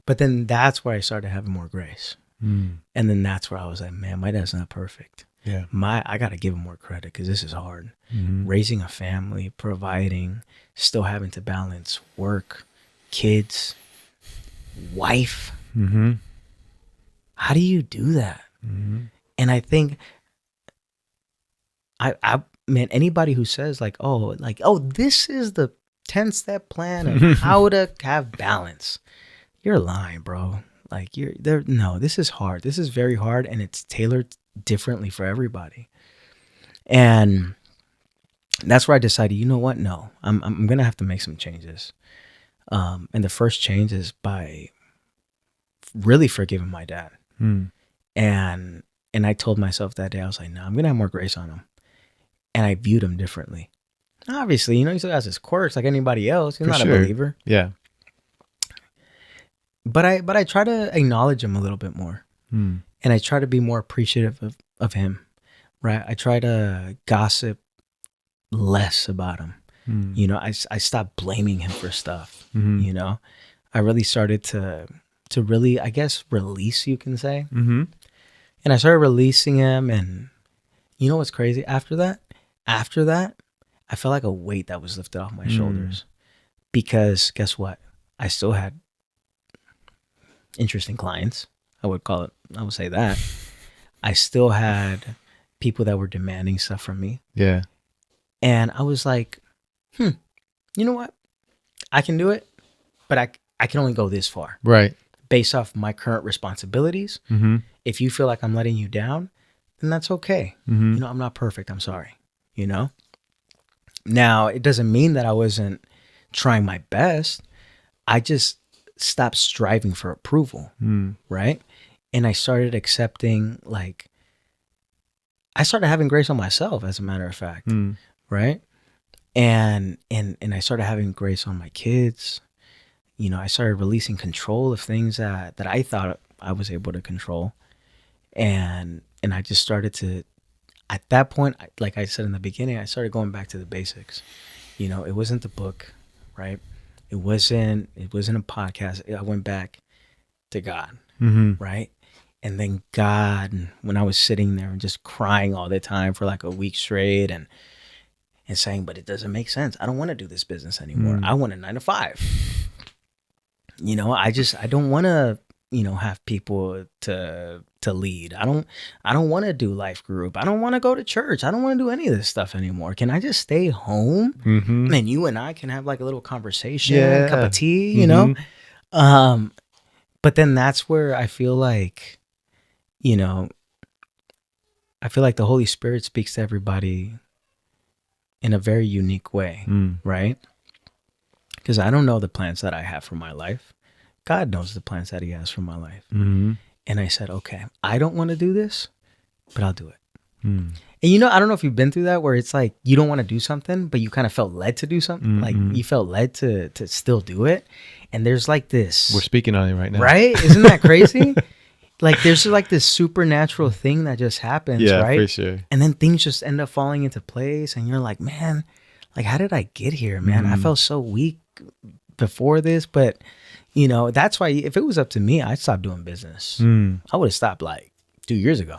But then that's where I started having more grace. And then that's where I was like, man, my dad's not perfect.
Yeah.
I got to give him more credit because this is hard. Raising a family, providing, still having to balance work, kids, wife. How do you do that? And I think man, anybody who says like, oh, this is the 10-step plan of how to have balance, you're lying, bro. Like you're there. No, this is hard. This is very hard, and it's tailored differently for everybody. And that's where I decided, you know what? No, I'm gonna have to make some changes. And the first change is by really forgiving my dad. And I told myself that day, I was like, no, I'm gonna have more grace on him. And I viewed him differently. Obviously, he still has his quirks like anybody else. He's not a believer.
Yeah.
But I try to acknowledge him a little bit more. And I try to be more appreciative of him. Right. I try to gossip less about him. I stopped blaming him for stuff. I really started to really, I guess, release, you can say. And I started releasing him, and you know what's crazy? After that, I felt like a weight that was lifted off my shoulders. Because guess what? I still had interesting clients. I would say that. I still had people that were demanding stuff from me.
Yeah.
And I was like, you know what? I can do it, but I can only go this far.
Right.
Based off my current responsibilities. If you feel like I'm letting you down, then that's okay. I'm not perfect. I'm sorry. Now, it doesn't mean that I wasn't trying my best. I just stopped striving for approval. Right. And I started accepting, like, I started having grace on myself, as a matter of fact. Right. And I started having grace on my kids. I started releasing control of things that I thought I was able to control. And I just started to, at that point, like I said in the beginning, I started going back to the basics. It wasn't the book, right? It wasn't a podcast. I went back to God, right? And then God, when I was sitting there and just crying all the time for like a week straight and saying, but it doesn't make sense. I don't want to do this business anymore. I want a 9 to 5. I don't want to, have people to lead. I don't want to do life group. I don't want to go to church. I don't want to do any of this stuff anymore. Can I just stay home? And you and I can have like a little conversation, a cup of tea, but then that's where I feel like, the Holy Spirit speaks to everybody in a very unique way, right? Because I don't know the plans that I have for my life. God knows the plans that he has for my life. And I said, okay, I don't want to do this, but I'll do it. And I don't know if you've been through that, where it's like, you don't want to do something, but you kind of felt led to do something. Like you felt led to still do it. And there's like this.
We're speaking on it right now.
Right? Isn't that crazy? Like there's like this supernatural thing that just happens, right?
For sure.
And then things just end up falling into place. And you're like, man, like, how did I get here, man? I felt so weak before this, but that's why if it was up to me, I'd stop doing business. I would have stopped like 2 years ago.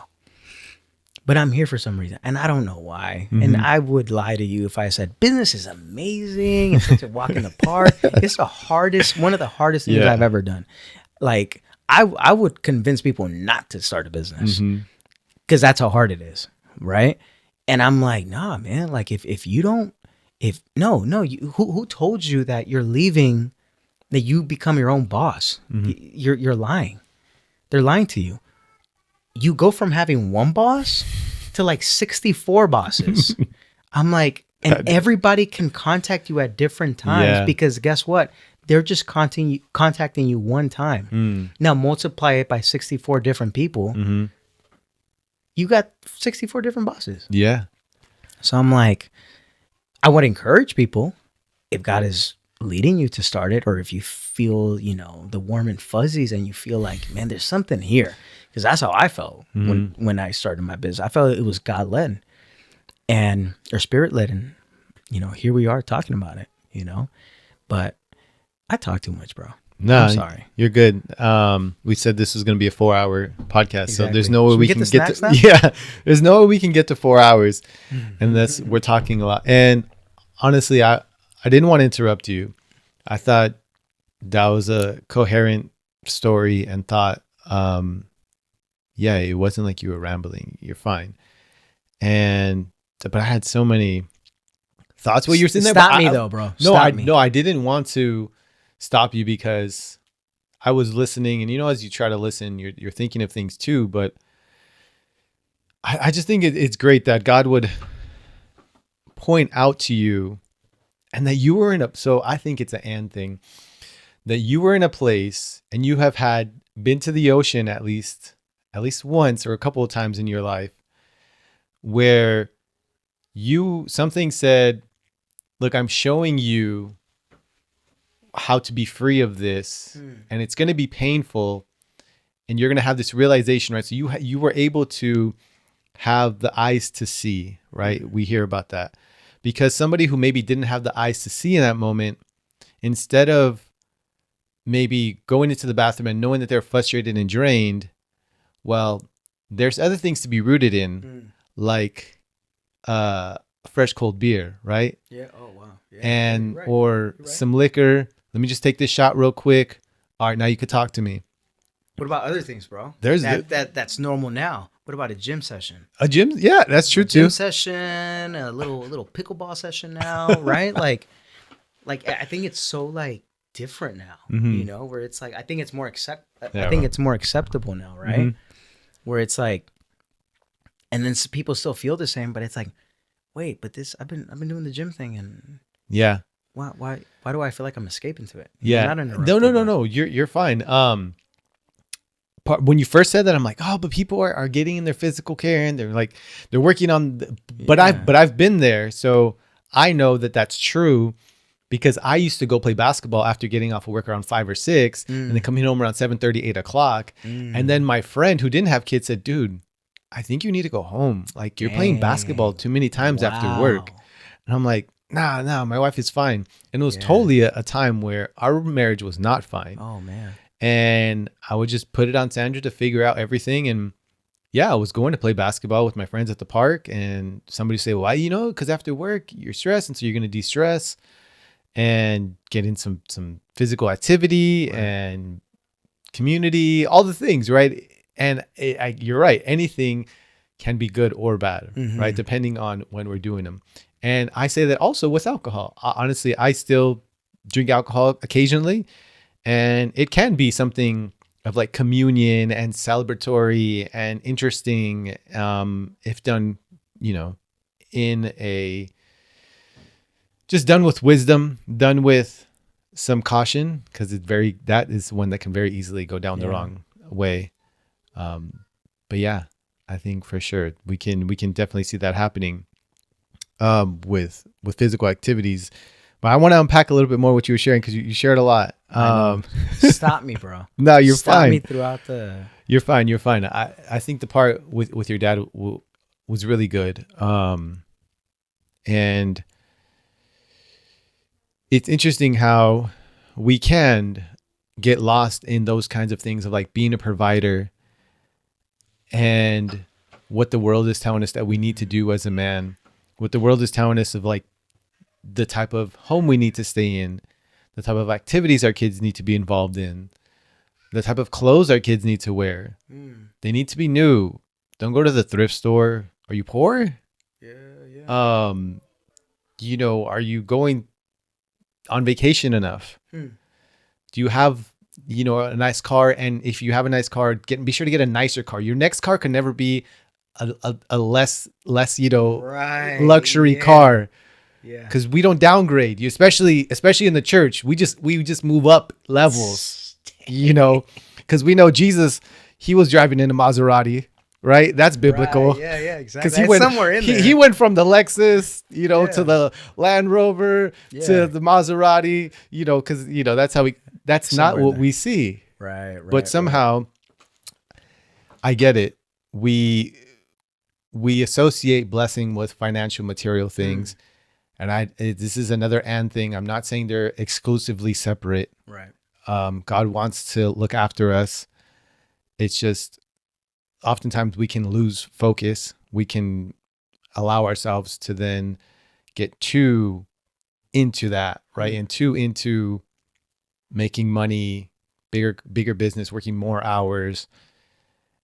But I'm here for some reason, and I don't know why. And I would lie to you if I said business is amazing. It's such a walk in the park. It's one of the hardest things I've ever done. Like I would convince people not to start a business
Mm-hmm.
because that's how hard it is, right? And I'm like, nah, man. Like if you don't, if no, you, who told you that you're leaving, that you become your own boss?
Mm-hmm.
You're lying. They're lying to you. You go from having one boss to like 64 bosses. I'm like, and everybody can contact you at different times
Yeah.
because guess what? They're just contacting you one time.
Mm.
Now multiply it by 64 different people.
Mm-hmm.
You got 64 different bosses.
Yeah.
So I'm like, I would encourage people, if God is leading you to start it, or if you feel, the warm and fuzzies and you feel like, man, there's something here. Because that's how I felt when I started my business. I felt it was God led or spirit led. And, here we are talking about it, but I talk too much, bro.
No,
I'm sorry.
You're good. We said this was going to be a 4-hour podcast, so there's
Exactly.
no way
Should
we
we
can
get
get
the
to,
snacks
yeah, there's no way we can get to 4 hours unless we're talking a lot. And honestly, I didn't want to interrupt you. I thought that was a coherent story and thought, yeah, it wasn't like you were rambling. You're fine. But I had so many thoughts while you were sitting there.
Stop me though, bro. Stop me.
I didn't want to stop you because I was listening, and as you try to listen, you're thinking of things too. But I just think it's great that God would point out to you, and that you were so I think it's an and thing, that you were in a place and you have been to the ocean at least once or a couple of times in your life where something said, look, I'm showing you how to be free of this, and it's going to be painful, and you're going to have this realization, right? So you were able to have the eyes to see, right? We hear about that because somebody who maybe didn't have the eyes to see in that moment, instead of maybe going into the bathroom and knowing that they're frustrated and drained, well, there's other things to be rooted in, like fresh cold beer, right?
Yeah. Oh wow. Yeah.
And
You're right.
or some liquor. Let me just take this shot real quick. All right, now you could talk to me.
What about other things, bro?
There's
that's normal now. What about a gym session?
a gym. Yeah, that's true too.
Gym session, a little pickleball session now, right? like I think it's so like different now, where it's like I think it's more it's more acceptable now, right?
Mm-hmm.
Where it's like, and then people still feel the same, but it's like, wait, but this I've been doing the gym thing, and
Yeah.
why do I feel like I'm escaping to it?
Yeah.
Not interrupted,
No. You're fine. When you first said that, I'm like, oh, but people are getting in their physical care and they're working on. But I've been there, so I know that that's true, because I used to go play basketball after getting off of work around 5 or 6, and then coming home around 7:30, 8 o'clock. And then my friend who didn't have kids said, dude, I think you need to go home. Like, you're playing basketball too many times after work. And I'm like, nah, my wife is fine. And it was totally a time where our marriage was not fine.
Oh man.
And I would just put it on Sandra to figure out everything. And yeah, I was going to play basketball with my friends at the park, and somebody say, why? Because after work you're stressed, and so you're going to de-stress and get in some physical activity and community, all the things, right? And you're right. Anything can be good or bad, right? Depending on when we're doing them. And I say that also with alcohol. Honestly, I still drink alcohol occasionally, and it can be something of like communion and celebratory and interesting, if done, just done with wisdom, done with some caution, because that is one that can very easily go down the wrong way. But yeah, I think for sure we can definitely see that happening with physical activities. But I want to unpack a little bit more what you were sharing, because you shared a lot.
Stop me, bro.
No, you're
Stop
fine.
me throughout the.
You're fine. I think the part with your dad was really good. And it's interesting how we can get lost in those kinds of things of like being a provider and what the world is telling us that we need to do as a man, what the world is telling us of like the type of home we need to stay in, the type of activities our kids need to be involved in, the type of clothes our kids need to wear. They need to be new. Don't go to the thrift store. Are you poor?
Yeah.
You know, are you going on vacation enough? Do you have, you know, a nice car? And if you have a nice car, be sure to get a nicer car. Your next car can never be a less, you know, luxury car.
Yeah.
Because we don't downgrade you, especially in the church. We just move up levels, you know, because we know Jesus, he was driving in a Maserati, right? That's biblical.
Right. Yeah, exactly.
Because he went
somewhere in there.
he went from the Lexus, you know, to the Land Rover, to the Maserati, you know, because, you know, that's not what we see.
Right.
But somehow, I get it. We associate blessing with financial material things. And this is another and thing. I'm not saying they're exclusively separate.
Right.
God wants to look after us. It's just oftentimes we can lose focus. We can allow ourselves to then get too into that, right? And too into making money, bigger business, working more hours,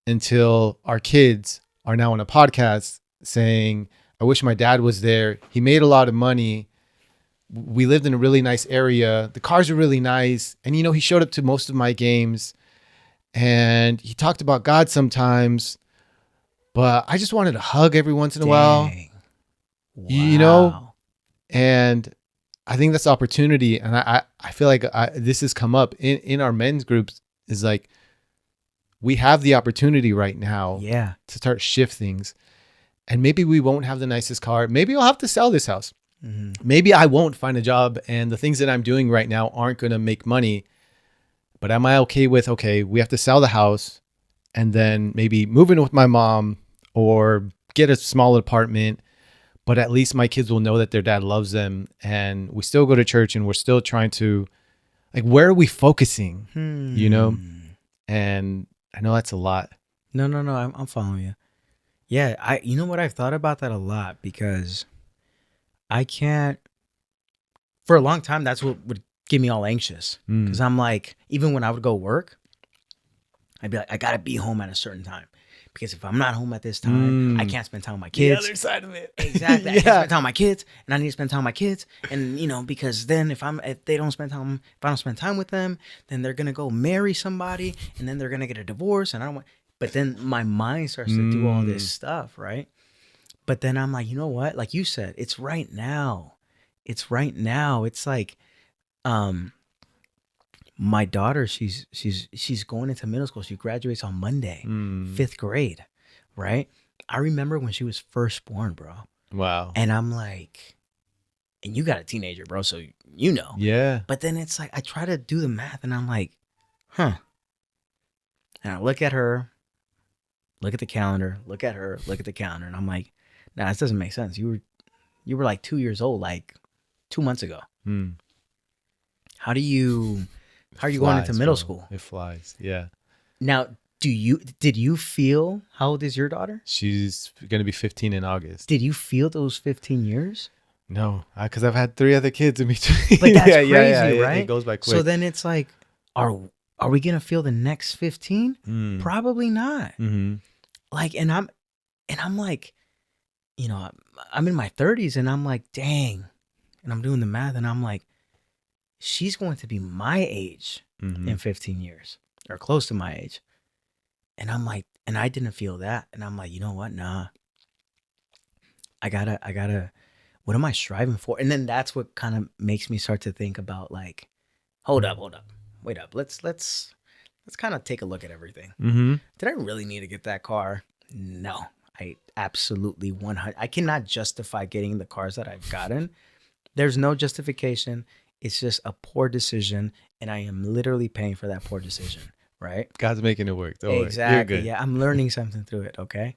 until our kids are now on a podcast saying, I wish my dad was there. He made a lot of money. We lived in a really nice area. The cars are really nice. And, you know, he showed up to most of my games and he talked about God sometimes, but I just wanted a hug every once in a while, you know? And I think that's opportunity. And I feel like this has come up in our men's groups, is like, we have the opportunity right now to start shift things. And maybe we won't have the nicest car. Maybe I'll have to sell this house. Maybe I won't find a job and the things that I'm doing right now aren't going to make money. But am I okay with, we have to sell the house and then maybe move in with my mom or get a small apartment, but at least my kids will know that their dad loves them and we still go to church and we're still trying to, like, where are we focusing, you know? And I know that's a lot.
No, I'm following you. Yeah, you know what, I've thought about that a lot, because I can't, for a long time, that's what would get me all anxious. Because I'm like, even when I would go work, I'd be like, I gotta be home at a certain time, because if I'm not home at this time, I can't spend time with my kids.
The other side of it.
Exactly. I can't spend time with my kids, and I need to spend time with my kids. And, you know, because then if I don't spend time with them, then they're gonna go marry somebody, and then they're gonna get a divorce, and I don't want. But then my mind starts to do all this stuff, right? But then I'm like, you know what? Like you said, it's right now. It's right now. It's like, my daughter, she's going into middle school. She graduates on Monday, 5th grade, right? I remember when she was first born, bro.
Wow.
And I'm like, and you got a teenager, bro, so you know.
Yeah.
But then it's like, I try to do the math, and I'm like, And I look at her, look at the calendar, look at her, look at the calendar, and I'm like, nah, this doesn't make sense. You were like 2 years old, like 2 months ago. How are you going into middle school?
It flies. Yeah.
Now, did you feel, how old is your daughter?
She's going to be 15 in August.
Did you feel those 15 years?
No, because I've had 3 other kids in between.
But that's crazy, right?
It goes by quick.
So then it's like, are we going to feel the next 15? Probably not. Like, and I'm like, you know, I'm in my 30s and I'm like, dang. And I'm doing the math and I'm like, she's going to be my age in 15 years, or close to my age. And I'm like, and I didn't feel that. And I'm like, you know what? Nah. I gotta, what am I striving for? And then that's what kind of makes me start to think about, like, hold up. Wait up. Let's kind of take a look at everything. Did I really need to get that car? No. I absolutely 100. I cannot justify getting the cars that I've gotten. There's no justification. It's just a poor decision, and I am literally paying for that poor decision, right?
God's making it work. Don't
exactly.
Worry. You're good.
Yeah, I'm learning something through it, okay?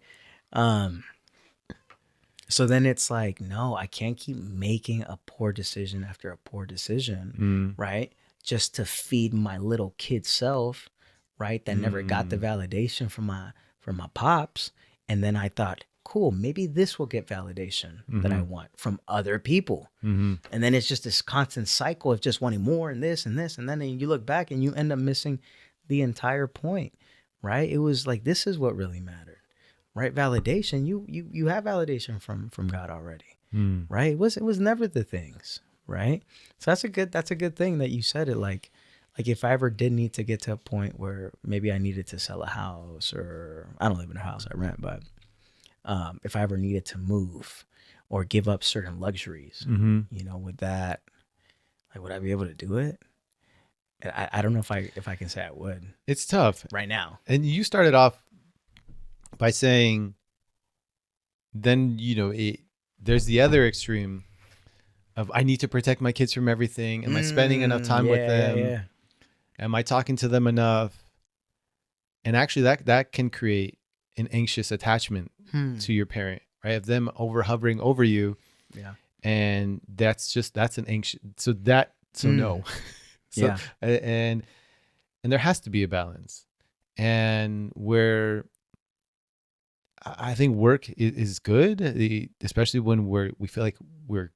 So then it's like, no, I can't keep making a poor decision after a poor decision, right? Just to feed my little kid self, right? That never got the validation from my pops. And then I thought, cool, maybe this will get validation that I want from other people. And then it's just this constant cycle of just wanting more and this and this. And then you look back and you end up missing the entire point, right? It was like, this is what really mattered, right? Validation. You have validation from God already,
Mm.
right? It was never the things, right? So that's a good thing that you said it. Like if I ever did need to get to a point where maybe I needed to sell a house, or I don't live in a house, I rent, but if I ever needed to move or give up certain luxuries,
Mm-hmm.
with that, like, would I be able to do it? I don't know if I can say I would
It's tough.
right now.
And you started off by saying, then, there's the other extreme of, I need to protect my kids from everything. Am I spending enough time with them?
Yeah.
Am I talking to them enough? And actually that can create an anxious attachment to your parent, right? Of them hovering over you.
Yeah.
And that's an anxious, so no. So,
Yeah.
and there has to be a balance. And where I think work is good, especially when we feel like we're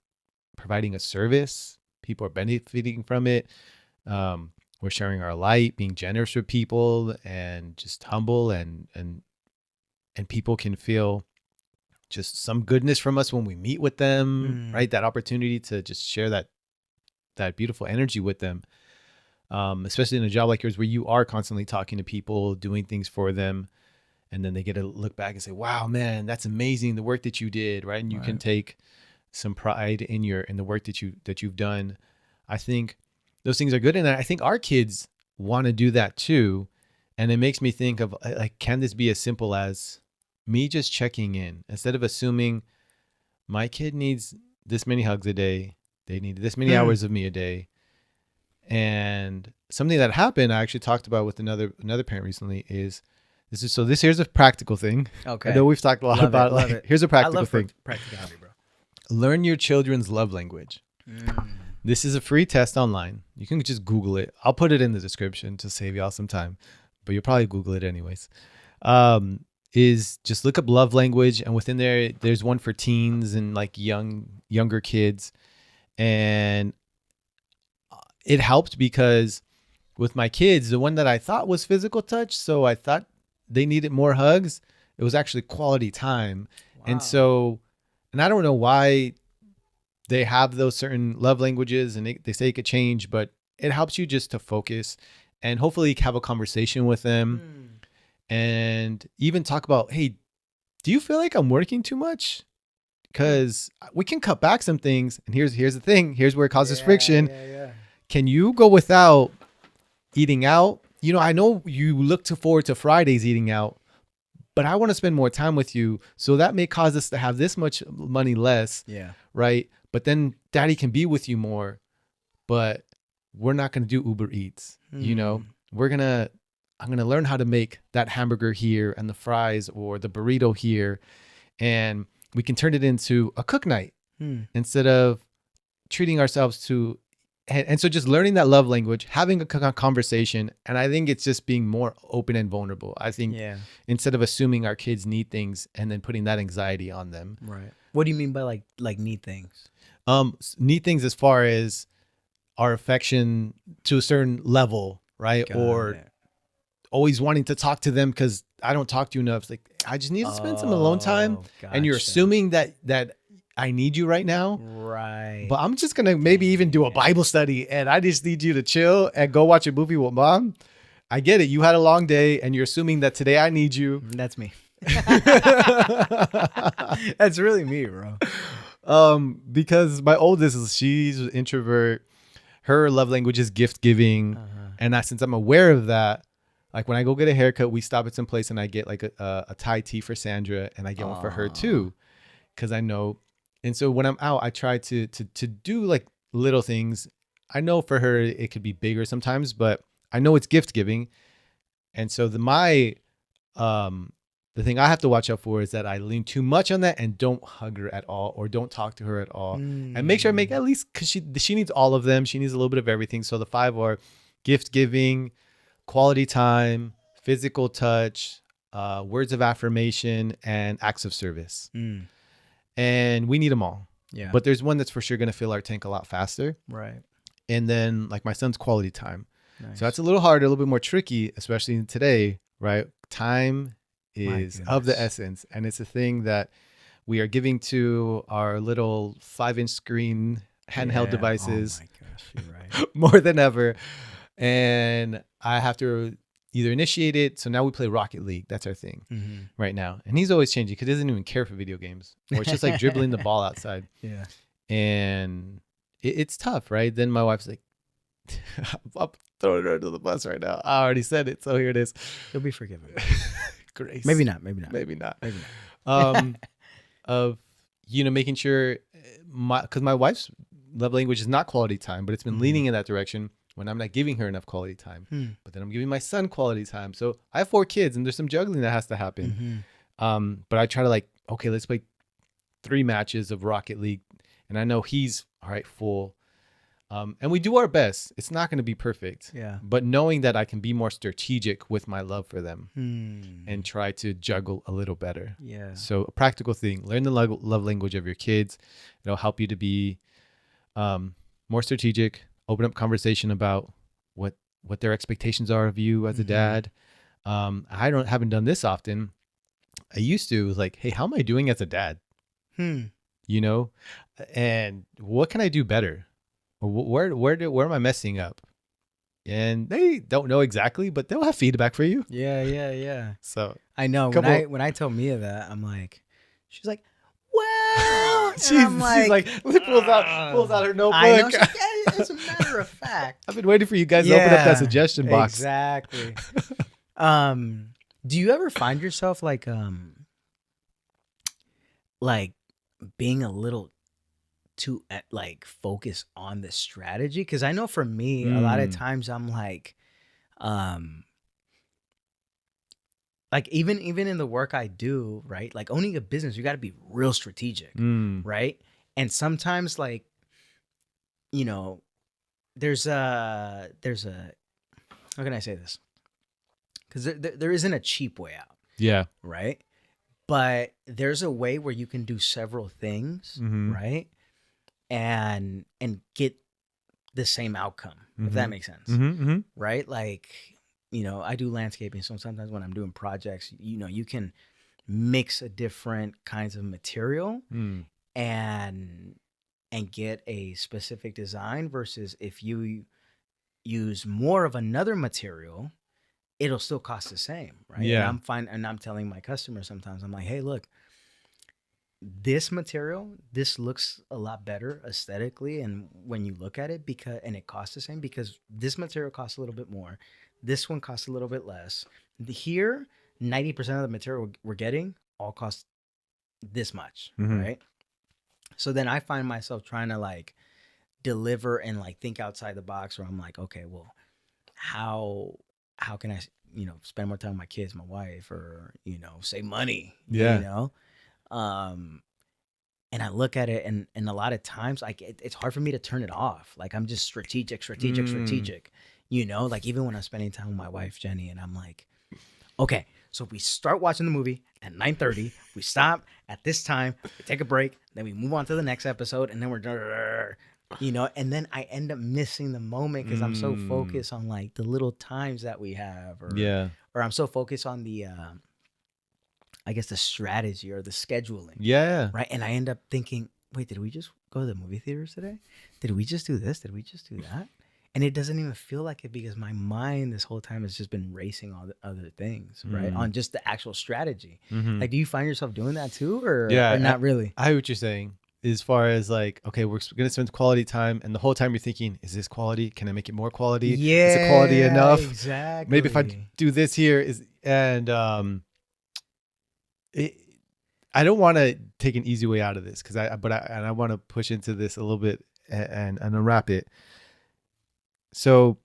providing a service, people are benefiting from it. We're sharing our light, being generous with people, and just humble, and people can feel just some goodness from us when we meet with them, right? That opportunity to just share that beautiful energy with them. Especially in a job like yours where you are constantly talking to people, doing things for them, and then they get to look back and say, wow, man, that's amazing, the work that you did, right? And you can take some pride in the work that you've done. I think those things are good, and I think our kids want to do that too. And it makes me think of, like, can this be as simple as me just checking in instead of assuming my kid needs this many hugs a day, they need this many hours of me a day. And something that happened, I actually talked about with another parent recently, is here's a practical thing.
Okay.
I know we've talked a lot about it.
Love it.
Here's a practical thing.
Practicality, bro.
Learn your children's love language. This is a free test online. You can just Google it. I'll put it in the description to save y'all some time, but you'll probably Google it anyways. Is just look up love language, and within there's one for teens and like younger kids. And it helped because with my kids, the one that I thought was physical touch, so I thought they needed more hugs, it was actually quality time. Wow. And I don't know why they have those certain love languages, and they say it could change, but it helps you just to focus and hopefully have a conversation with them and even talk about, hey, do you feel like I'm working too much? Because we can cut back some things. And here's the thing. Here's where it causes friction.
Yeah.
Can you go without eating out? I know you look forward to Fridays eating out, but I want to spend more time with you. So that may cause us to have this much money less. Yeah. Right. But then daddy can be with you more, but we're not going to do Uber Eats. I'm going to learn how to make that hamburger here and the fries or the burrito here. And we can turn it into a cook night instead of treating ourselves to. And so just learning that love language, having a conversation. And I think it's just being more open and vulnerable. I think instead of assuming our kids need things and then putting that anxiety on them.
Right. What do you mean by like need things?
Need things as far as our affection to a certain level, right? Always wanting to talk to them because I don't talk to you enough. It's like, I just need to spend some alone time. Gotcha. And you're assuming that I need you right now. Right. But I'm just going to maybe even do a Bible study, and I just need you to chill and go watch a movie with mom. I get it. You had a long day and you're assuming that today I need you.
That's me. That's really me, bro.
Because my oldest, she's an introvert. Her love language is gift giving. And since I'm aware of that, like when I go get a haircut, we stop at some place and I get like a Thai tea for Sandra, and I get one for her too, because I know. And so when I'm out, I try to do like little things. I know for her it could be bigger sometimes, but I know it's gift giving. And so the thing I have to watch out for is that I lean too much on that and don't hug her at all or don't talk to her at all, and make sure I make at least, because she needs all of them. She needs a little bit of everything. So the 5 are gift giving, quality time, physical touch, words of affirmation, and acts of service. And we need them all. Yeah. But there's one that's for sure going to fill our tank a lot faster. Right. And then like my son's quality time. So that's a little harder, a little bit more tricky, especially in today, right? Time is of the essence. And it's a thing that we are giving to our little 5-inch screen handheld devices.
Oh my gosh, you're right.
More than ever. And I have to either initiate it. So now we play Rocket League. That's our thing right now. And he's always changing because he doesn't even care for video games. Or it's just like dribbling the ball outside.
Yeah.
And it's tough, right? Then my wife's like, I'm throwing her under the bus right now. I already said it. So here it is.
You'll be forgiven.
Grace.
Maybe not.
Of, making sure because my wife's love language is not quality time, but it's been leaning in that direction when I'm not giving her enough quality time. But then I'm giving my son quality time. So I have 4 kids and there's some juggling that has to happen. But I try to okay, let's play 3 matches of Rocket League. And I know he's all right, full. And we do our best. It's not going to be perfect.
Yeah.
But knowing that I can be more strategic with my love for them and try to juggle a little better.
Yeah.
So a practical thing, learn the love language of your kids. It'll help you to be more strategic, open up conversation about what their expectations are of you as a dad. I haven't done this often. I used to. It was like, hey, how am I doing as a dad? And what can I do better? Or where am I messing up? And they don't know exactly, but they'll have feedback for you.
Yeah.
So
I know when I tell Mia that, I'm like, she's like, well,
she's like pulls out her notebook.
I know. As a matter of fact,
I've been waiting for you guys to open up that suggestion box.
Exactly. Do you ever find yourself like being a little too focus on the strategy? Because I know for me, a lot of times I'm like even in the work I do, right? Like owning a business, you got to be real strategic, right? And sometimes there's a how can I say this? Because there isn't a cheap way out.
Yeah.
Right. But there's a way where you can do several things, right? And get the same outcome, if that makes sense. Right? Like, I do landscaping. So sometimes when I'm doing projects, you can mix a different kinds of material and get a specific design versus if you use more of another material, it'll still cost the same, right?
Yeah.
And I'm fine. And I'm telling my customers sometimes, I'm like, hey, look, this material, this looks a lot better aesthetically. And when you look at it, and it costs the same because this material costs a little bit more. This one costs a little bit less. Here, 90% of the material we're getting all costs this much, right? So then I find myself trying to deliver and think outside the box where I'm like, okay, well, how can I, spend more time with my kids, my wife, or, save money, and I look at it and a lot of times it's hard for me to turn it off. Like I'm just strategic, even when I'm spending time with my wife, Jenny, and I'm like, okay, so we start watching the movie at 9:30, we stop at this time, we take a break, then we move on to the next episode, and then we're and then I end up missing the moment because I'm so focused on the little times that we have, or I'm so focused on the I guess the strategy or the scheduling.
Yeah.
Right. And I end up thinking, wait, did we just go to the movie theaters today? Did we just do this? Did we just do that? And it doesn't even feel like it because my mind this whole time has just been racing all the other things, right? On just the actual strategy. Do you find yourself doing that too, or not really?
I hear what you're saying. As far as okay, we're going to spend quality time. And the whole time you're thinking, is this quality? Can I make it more quality?
Yeah.
Is it quality enough?
Exactly.
Maybe if I do this here I don't want to take an easy way out of this but I want to push into this a little bit and unwrap it. So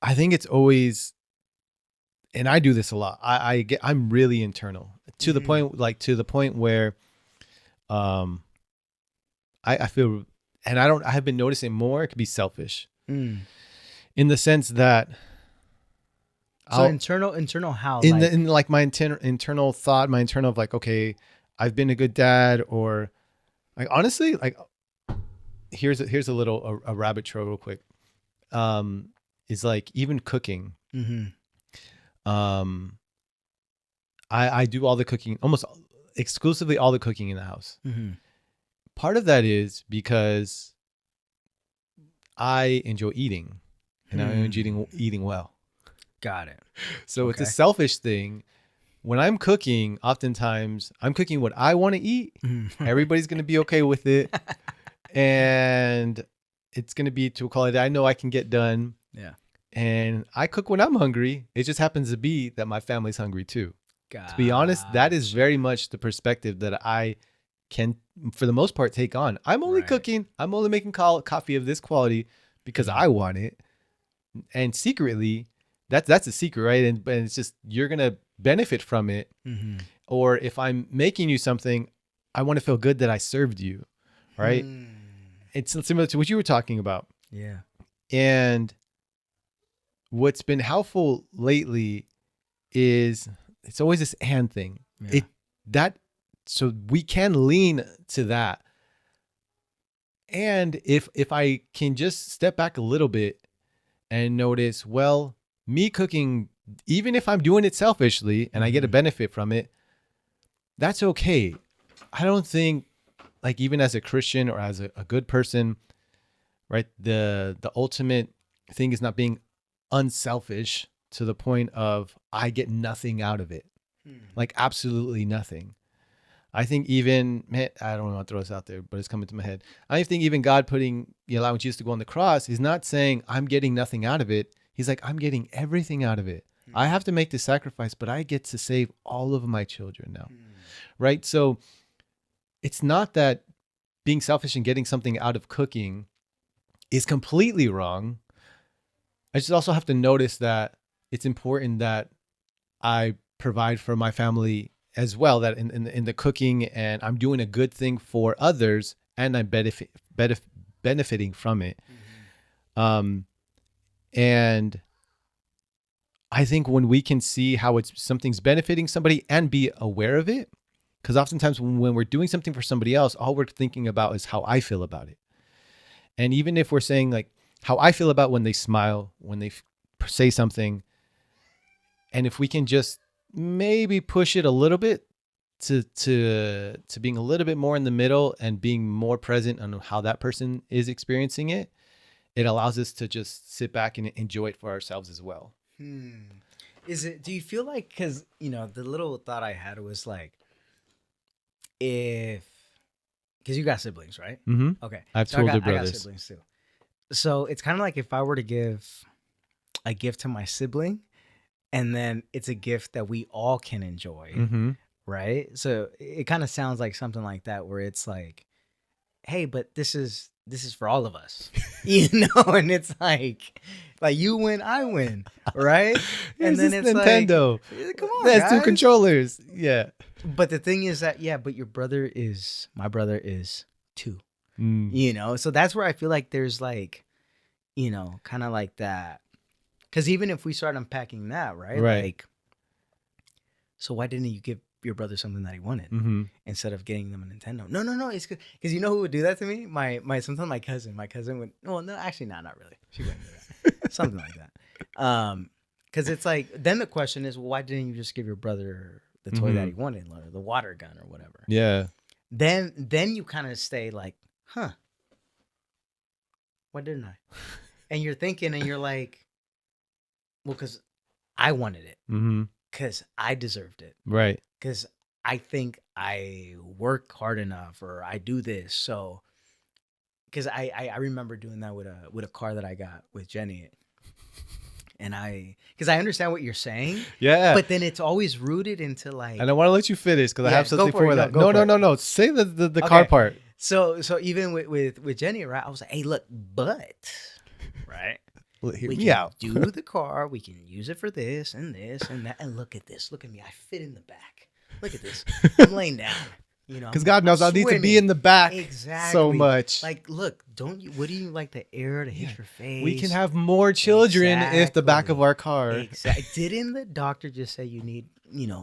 I think it's always, and I do this a lot. I'm really internal to the point where, I feel, and I have been noticing more. It could be selfish in the sense that.
So internal how?
In my internal thought, my internal of okay, I've been a good dad, or honestly, here's a little a rabbit trail real quick. is like even cooking.
Mm-hmm.
I do all the cooking, almost exclusively all the cooking in the house.
Mm-hmm.
Part of that is because I enjoy eating, and I enjoy eating well.
Got it.
So it's a
Okay.
selfish thing. When I'm cooking, oftentimes I'm cooking what I want to eat.
Mhm.
Everybody's going to be okay with it. And it's going to be to a quality that I know I can get done.
Yeah.
And I cook when I'm hungry. It just happens to be that my family's hungry too. To be honest, that is
Gotcha.
very much the perspective that I can, for the most part, take on. I'm only
Right.
cooking. I'm only making coffee of this quality because I want it. And secretly, that's a secret, right? And it's just you're gonna benefit from it.
Mm-hmm.
Or if I'm making you something, I want to feel good that I served you, right? It's similar to what you were talking about.
Yeah.
And what's been helpful lately is it's always this and thing.
Yeah.
So we can lean to that. And if I can just step back a little bit and notice, well, me cooking, even if I'm doing it selfishly and I get a benefit from it, that's okay. I don't think, like, even as a Christian or as a good person, right, the ultimate thing is not being unselfish to the point of I get nothing out of it. Like, absolutely nothing. I think even, man, I don't want to throw this out there, but it's coming to my head. I think even God allowing Jesus to go on the cross, he's not saying I'm getting nothing out of it. He's like, I'm getting everything out of it. I have to make the sacrifice, but I get to save all of my children now. Right? So it's not that being selfish and getting something out of cooking is completely wrong. I just also have to notice that it's important that I provide for my family as well, that in the cooking, and I'm doing a good thing for others and I'm benefiting from it. And I think when we can see how something's benefiting somebody and be aware of it, because oftentimes when we're doing something for somebody else, all we're thinking about is how I feel about it. And even if we're saying like how I feel about when they smile, when they say something, and if we can just maybe push it a little bit to being a little bit more in the middle and being more present on how that person is experiencing it, it allows us to just sit back and enjoy it for ourselves as well.
Do you feel like, because, the little thought I had was like, because you got siblings, right?
Mm-hmm.
Okay.
I have
So
two
I
older
got
brothers.
siblings too. So it's kind of like if I were to give a gift to my sibling, and then it's a gift that we all can enjoy,
Mm-hmm.
right? So it kind of sounds like something like that, where it's like, hey, but this is for all of us, and it's like you win, I win, right?
Here's
And then
this
it's
Nintendo.
like, come on,
That's two
guys.
controllers. Yeah.
But the thing is that, yeah, but my brother is 2, so that's where I feel like there's like, kind of like that. Because even if we start unpacking that, right? Like, so why didn't you give your brother something that he wanted instead of getting them a Nintendo? No, it's good. Because you know who would do that to me? Sometimes my cousin. My cousin would. Well, no, actually, not really. She wouldn't do that. Something like that. Because it's like, then the question is, well, why didn't you just give your brother the toy that he wanted, or the water gun or whatever?
Yeah.
Then you kind of stay like, huh? Why didn't I? And you're thinking, and you're like, well, because I wanted it. Because I deserved it.
Right.
Because I think I work hard enough, or I do this. So, because I remember doing that with a car that I got with Jenny. And because I understand what you're saying.
Yeah.
But then it's always rooted into like.
And I want to let you finish because I have something for that. No. Say the
okay.
car part.
So even with Jenny, right? I was like, hey, look, but, right?
Hear
we
me
can
out.
do the car. We can use it for this and that. And look at this. Look at me. I fit in the back. Look at this. I'm laying down.
Because God
I'm
knows I need to be
swimming.
in the back so
Exactly.
much.
Like, look, what do you like the air to
Yeah.
hit your
We can
face?
have more children if the back of
Exactly.
our car.
Exactly. Didn't the doctor just say you need,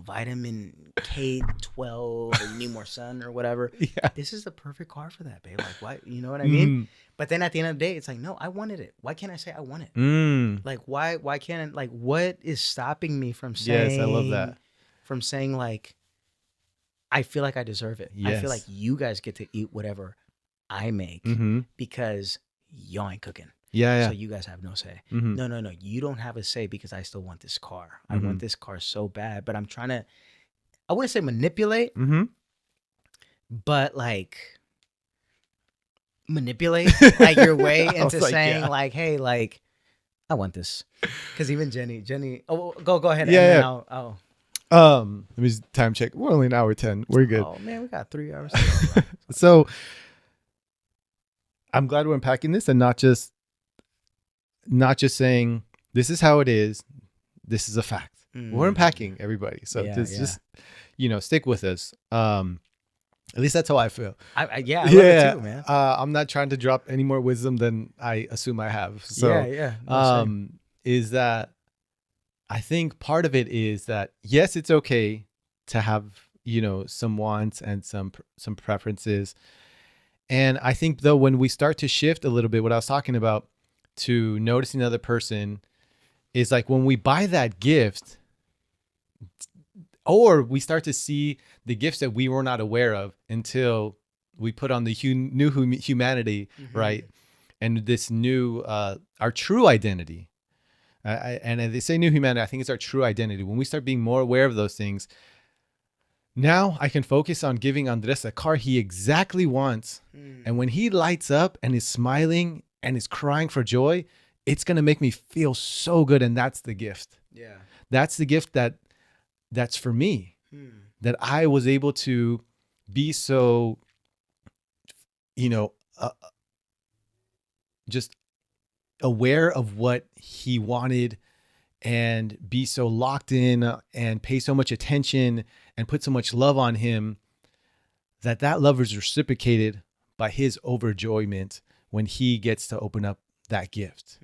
vitamin K12 or you need more sun or whatever?
Yeah.
This is the perfect car for that, babe. Like, why? You know what I mean?
Mm.
But then at the end of the day, it's like, no, I wanted it. Why can't I say I want it?
Mm.
Like, why can't, like, what is stopping me
Yes, I love that.
from saying, like, I feel like I deserve it. I feel like
Yes.
you guys get to eat whatever I make
Mm-hmm.
because y'all ain't cooking.
Yeah,
So
yeah.
you guys have no say.
Mm-hmm.
No. You don't have a say because I still want this car. I
Mm-hmm.
want this car so bad, but I'm trying to, I wouldn't say manipulate,
Mm-hmm.
but like manipulate like your way
I was
into
like,
saying
yeah.
like, hey, like I want this. Because even Jenny, oh, go ahead, and then
Yeah,
I'll.
Let me just time check. We're only an hour 10. We're good.
Oh man, we got 3 hours. To go.
So I'm glad we're unpacking this and not just saying this is how it is. This is a fact. We're unpacking, everybody. So just stick with us. At least that's how I feel.
I love it too, man.
I'm not trying to drop any more wisdom than I assume I have. So
No, same.
is that I think part of it is that yes, it's okay to have some wants and some preferences. And I think though when we start to shift a little bit, what I was talking about to noticing the other person is like when we buy that gift, or we start to see the gifts that we were not aware of until we put on the new humanity, right? And this new, our true identity. And they say new humanity, I think it's our true identity. When we start being more aware of those things, now I can focus on giving Andres a car he exactly wants. And when he lights up and is smiling and is crying for joy, it's going to make me feel so good. And that's the gift.
Yeah.
That's the gift that's for me, that I was able to be so, just aware of what he wanted and be so locked in and pay so much attention and put so much love on him that love is reciprocated by his overjoyment when he gets to open up that gift.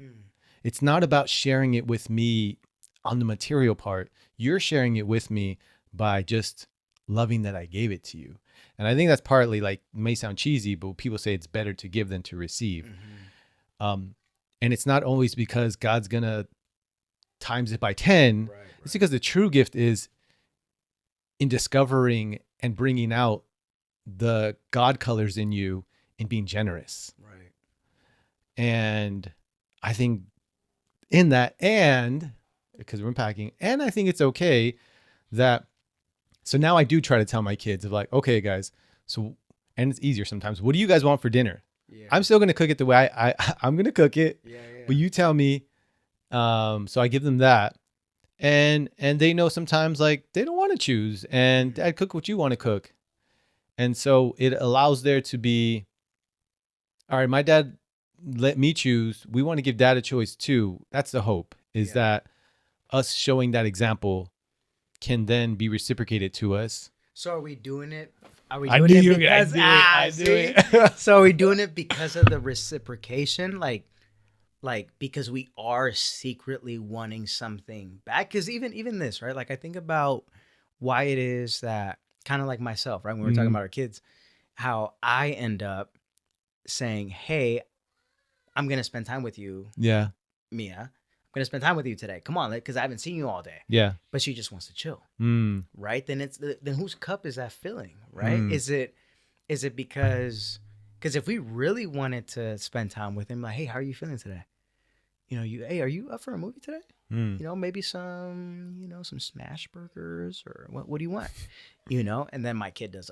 It's not about sharing it with me on the material part. You're sharing it with me by just loving that I gave it to you. And I think that's partly, like, may sound cheesy, but people say it's better to give than to receive. And it's not always because God's going to times it by 10. Right. It's because the true gift is in discovering and bringing out the God colors in you and being generous.
Right.
And I think in that, and because we're unpacking, and I think it's okay that, so now I do try to tell my kids of like, okay, guys, so, and it's easier sometimes. What do you guys want for dinner? Yeah. I'm still going to cook it the way I'm going to cook it, but you tell me. So I give them that, and they know sometimes like they don't want to choose, and Dad, cook what you want to cook. And so it allows there to be, all right, my dad let me choose. We want to give Dad a choice too. That's the hope, is that us showing that example can then be reciprocated to us.
So are we doing it? Are we doing it because I do it. So are we doing it because of the reciprocation? Like because we are secretly wanting something back? Because even this, right? Like I think about why it is that, kind of like myself, right? When we're talking about our kids, how I end up saying, hey, I'm going to spend time with you. Yeah. Mia, I'm going to spend time with you today. Come on, because I haven't seen you all day. Yeah. But she just wants to chill. Right? Then then whose cup is that filling, right? Is it because if we really wanted to spend time with him, like, hey, how are you feeling today? Hey, are you up for a movie today? Maybe some, some smash burgers, or what do you want? And then my kid does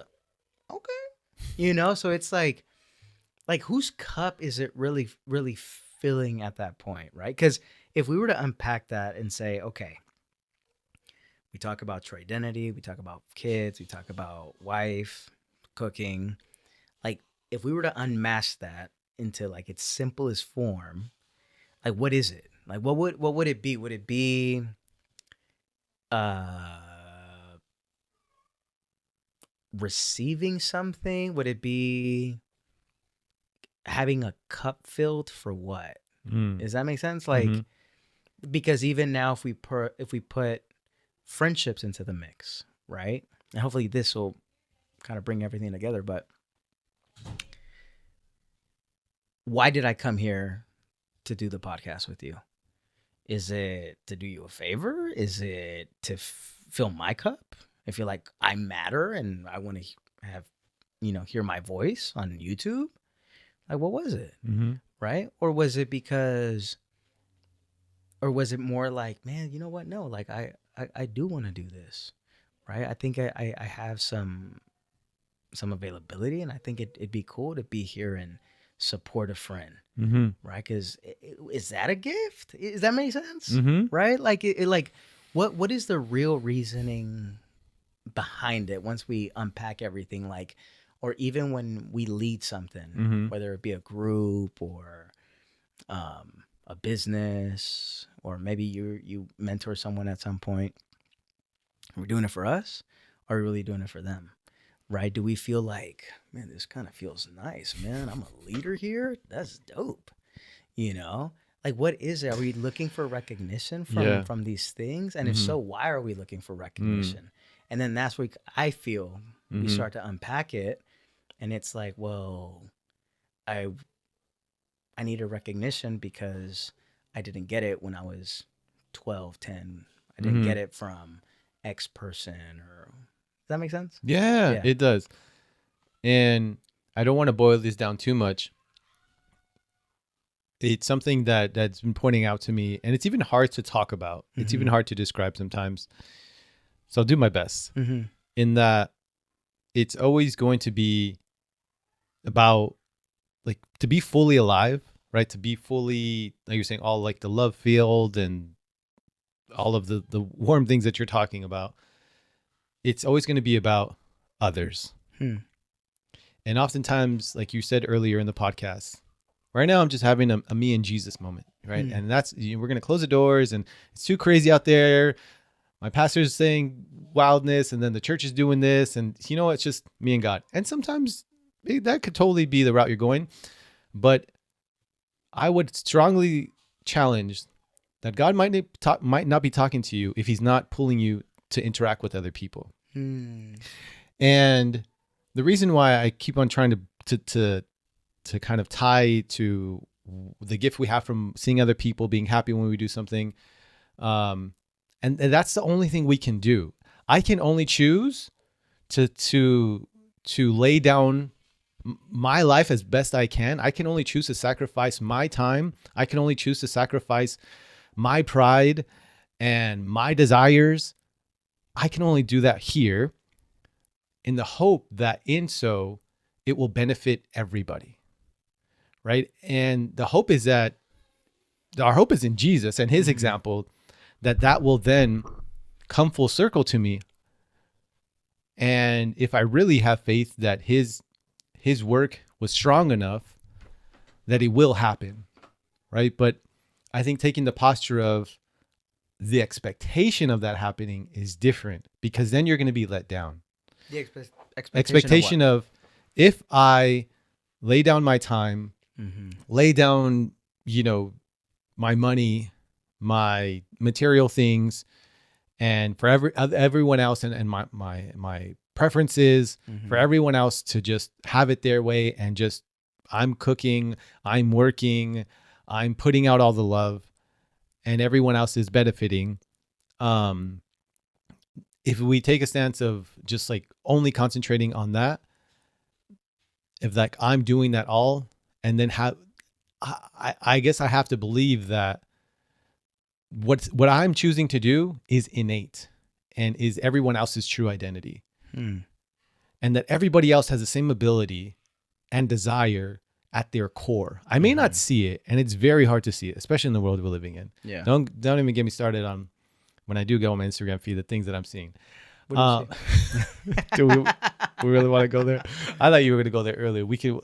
okay. So it's like whose cup is it really, really filling at that point, right? Because if we were to unpack that and say, okay, we talk about true identity, we talk about kids, we talk about wife, cooking. Like, if we were to unmask that into like its simplest form, like, what is it? Like, what would it be? Would it be receiving something? Would it be having a cup filled for what? Does that make sense? Like, because even now, if we put friendships into the mix, right? And hopefully this will kind of bring everything together. But why did I come here to do the podcast with you? Is it to do you a favor? Is it to fill my cup? I feel like I matter and I want to have, hear my voice on YouTube. Like, what was it? Right? Or was it more like, man, you know what? No, like I do want to do this. Right? I think I have some availability, and I think it'd be cool to be here and support a friend. Right? Because is that a gift? Does that make sense? Right? Like, like, what is the real reasoning behind it once we unpack everything? Like, or even when we lead something, whether it be a group or a business, or maybe you mentor someone at some point. We're doing it for us, or are we really doing it for them? Right? Do we feel like, man, this kind of feels nice, man? I'm a leader here. That's dope. Like, what is it? Are we looking for recognition from these things? And if so, why are we looking for recognition? And then that's where I feel we start to unpack it, and it's like, well, I need a recognition because I didn't get it when I was 12, 10. I didn't get it from X person. Or does that make sense?
Yeah, it does. And I don't want to boil this down too much. It's something that's been pointing out to me, and it's even hard to talk about. It's even hard to describe sometimes. So I'll do my best in that it's always going to be about, like, to be fully alive, right? To be fully, like you're saying, all like the love field and all of the warm things that you're talking about. It's always going to be about others. And oftentimes, like you said earlier in the podcast, right now I'm just having a me and Jesus moment, right? And that's, we're going to close the doors and it's too crazy out there. My pastor's saying wildness, and then the church is doing this, and it's just me and God. And sometimes that could totally be the route you're going. But I would strongly challenge that God might not be talking to you if he's not pulling you to interact with other people. And the reason why I keep on trying to kind of tie to the gift we have from seeing other people, being happy when we do something, and that's the only thing we can do. I can only choose to lay down my life as best I can. I can only choose to sacrifice my time. I can only choose to sacrifice my pride and my desires. I can only do that here in the hope that in so it will benefit everybody, right? And the hope is that our hope is in Jesus and his example, that will then come full circle to me. And if I really have faith that his work was strong enough, that it will happen, right? But I think taking the posture of the expectation of that happening is different, because then you're going to be let down.
The
expectation of if I lay down my time, lay down, my money, my material things, and for everyone else and my preferences, for everyone else to just have it their way, and just I'm cooking, I'm working, I'm putting out all the love, and everyone else is benefiting. If we take a stance of just like only concentrating on that, if like I'm doing that all, and then I guess I have to believe that what I'm choosing to do is innate and is everyone else's true identity. And that everybody else has the same ability and desire at their core. I may not see it, and it's very hard to see it, especially in the world we're living in.
Yeah.
Don't even get me started on when I do go on my Instagram feed, the things that I'm seeing.
What do you see?
Do we really want to go there? I thought you were going to go there earlier. We could,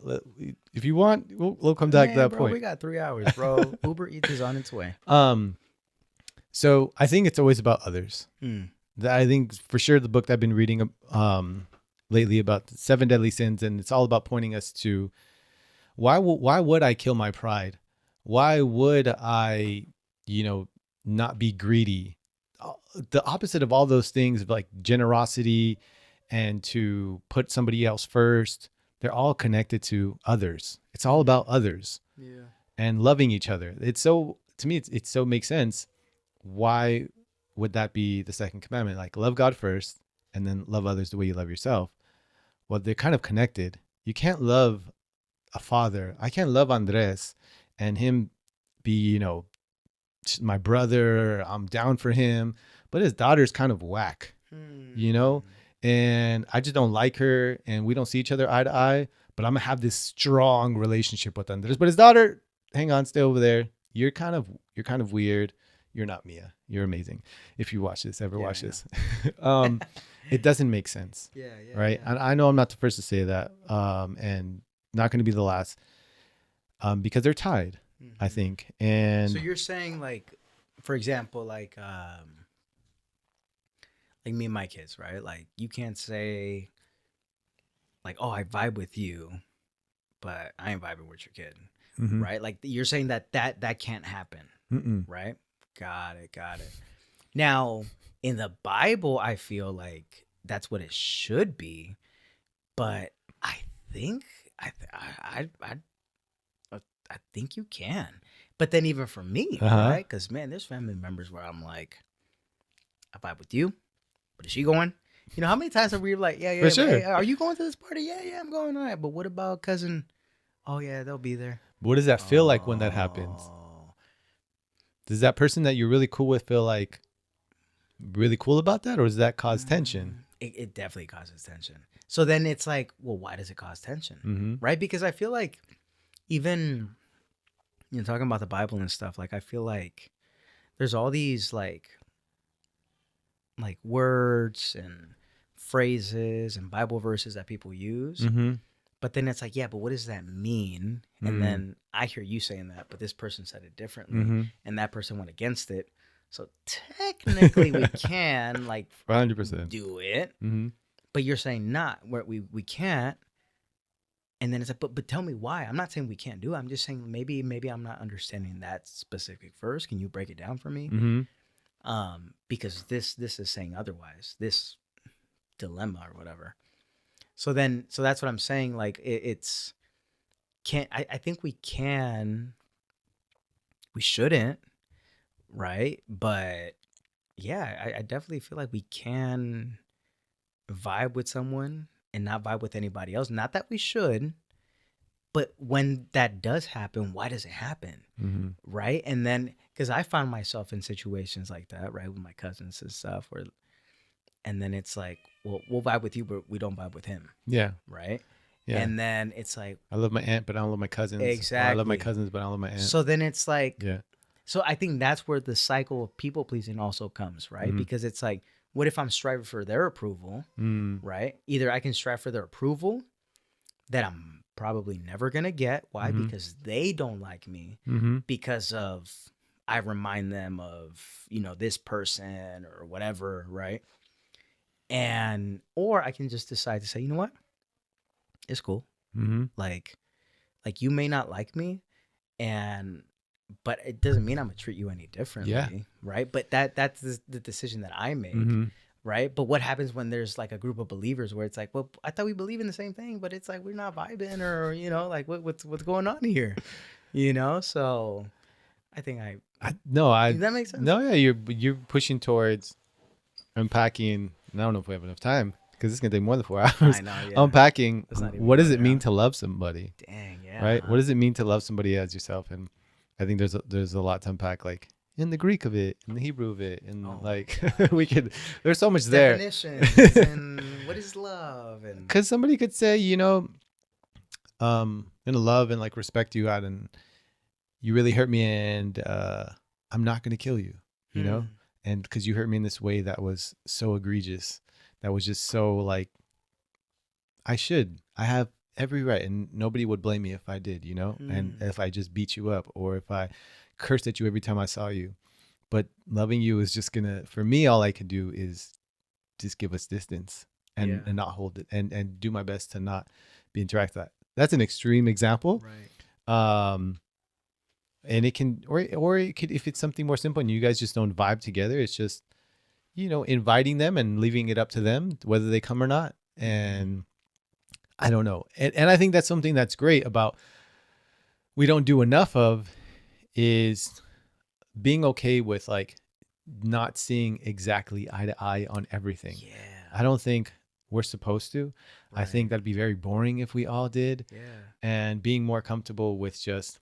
if you want, we'll come back to that point.
We got 3 hours, bro. Uber Eats is on its way.
So I think it's always about others. I think for sure the book that I've been reading lately about the 7 deadly sins, and it's all about pointing us to why would I kill my pride? Why would I, you know, not be greedy? The opposite of all those things, like generosity and to put somebody else first, they're all connected to others. It's all about others.
Yeah.
And loving each other. It's so, to me, it's so makes sense. Why would that be the second commandment? Like, love God first and then love others the way you love yourself. Well, they're kind of connected. You can't love a father. I can't love Andres and him be, you know, my brother. I'm down for him, but his daughter's kind of whack, you know, and I just don't like her and we don't see each other eye to eye, but I'm gonna have this strong relationship with Andres. But his daughter, hang on, stay over there. You're kind of weird. You're not Mia. You're amazing. If you watch this, ever watch this, it doesn't make sense.
Yeah.
Right.
Yeah.
And I know I'm not the first to say that. And not going to be the last. Because they're tied, I think. And
So you're saying, like, for example, like me and my kids, right? Like, you can't say, like, oh, I vibe with you, but I ain't vibing with your kid,
Mhm.
right? Like, you're saying that can't happen,
Mm-mm.
right? Got it. Now, in the Bible, I feel like that's what it should be, but I think I think you can. But then even for me, right? Because man, there's family members where I'm like, I vibe with you, but is she going? You know, how many times have we like,
For sure.
hey, are you going to this party? Yeah, I'm going. All right, but what about cousin? Oh yeah, they'll be there.
What does that feel like when that happens?
Oh.
Does that person that you're really cool with feel like really cool about that, or does that cause tension?
It definitely causes tension. So then it's like, well, why does it cause tension?
Mm-hmm.
Right? Because I feel like even, you know, talking about the Bible and stuff, like I feel like there's all these like words and phrases and Bible verses that people use.
Mm-hmm.
But then it's like, yeah, but what does that mean? And then I hear you saying that, but this person said it differently, and that person went against it. So technically, we can
100%.
do it,
Mm-hmm.
but you're saying not where we can't. And then it's like, but tell me why. I'm not saying we can't do it. I'm just saying maybe I'm not understanding that specific verse. Can you break it down for me?
Mm-hmm.
Because this is saying otherwise. This dilemma or whatever. So that's what I'm saying. Like it's can't. I think we can. We shouldn't, right? But yeah, I definitely feel like we can vibe with someone and not vibe with anybody else. Not that we should, but when that does happen, why does it happen?
Mm-hmm.
Right? And then because I find myself in situations like that, right, with my cousins and stuff, where and then it's like, well, we'll vibe with you, but we don't vibe with him.
Yeah.
Right.
Yeah.
And then it's like,
I love my aunt, but I don't love my cousins.
exactly.
Or I love my cousins, but I don't love my aunt.
So then it's like,
yeah.
So I think that's where the cycle of people pleasing also comes, right? Because it's like, what if I'm striving for their approval, right? Either I can strive for their approval that I'm probably never going to get. Why? Because they don't like me because of, I remind them of, you know, this person or whatever, right? And, or I can just decide to say, you know what? It's cool. Like you may not like me, but it doesn't mean I'm gonna treat you any differently, right? But that's the decision that I make, right? But what happens when there's like a group of believers where it's like, well, I thought we believe in the same thing, but it's like we're not vibing, or you know, like what's going on here, you know? So I think that makes sense.
No, yeah, you're pushing towards unpacking. I don't know if we have enough time because it's gonna take more than 4 hours.
I know, yeah.
Unpacking. What does it
going
mean
down.
to love somebody?
Dang, yeah.
Right. What does it mean to love somebody as yourself? And I think there's a lot to unpack, like in the Greek of it, in the Hebrew of it, and we could. There's so much there.
Definitions and what is love, and
Because somebody could say, you know, gonna love and like respect you out, and you really hurt me, and I'm not gonna kill you, you know, and because you hurt me in this way that was so egregious, that was just so like, I have every right, and nobody would blame me if I did, you know, and if I just beat you up or if I cursed at you every time I saw you. But loving you is just gonna, for me, all I can do is just give us distance and not hold it and do my best to not be interact that. That's an extreme example.
Right.
And it can, or it could, if it's something more simple and you guys just don't vibe together, it's just, inviting them and leaving it up to them, whether they come or not. And I don't know. And I think that's something that's great about, we don't do enough of, is being okay with like not seeing exactly eye to eye on everything.
Yeah.
I don't think we're supposed to.
Right.
I think that'd be very boring if we all did.
Yeah.
And being more comfortable with just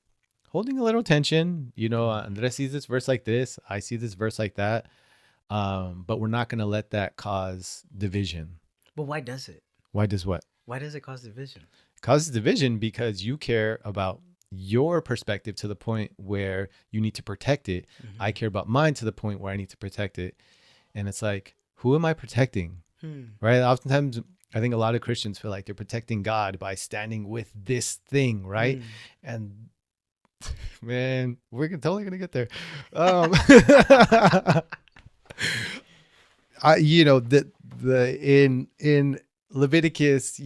holding a little tension. Andres sees this verse like this, I see this verse like that. But we're not going to let that cause division.
But why does it?
Why does what?
Why does it cause division?
It causes division because you care about your perspective to the point where you need to protect it.
Mm-hmm.
I care about mine to the point where I need to protect it. And it's like, who am I protecting? Right? Oftentimes, I think a lot of Christians feel like they're protecting God by standing with this thing, right? And man, we're totally gonna get there. In Leviticus,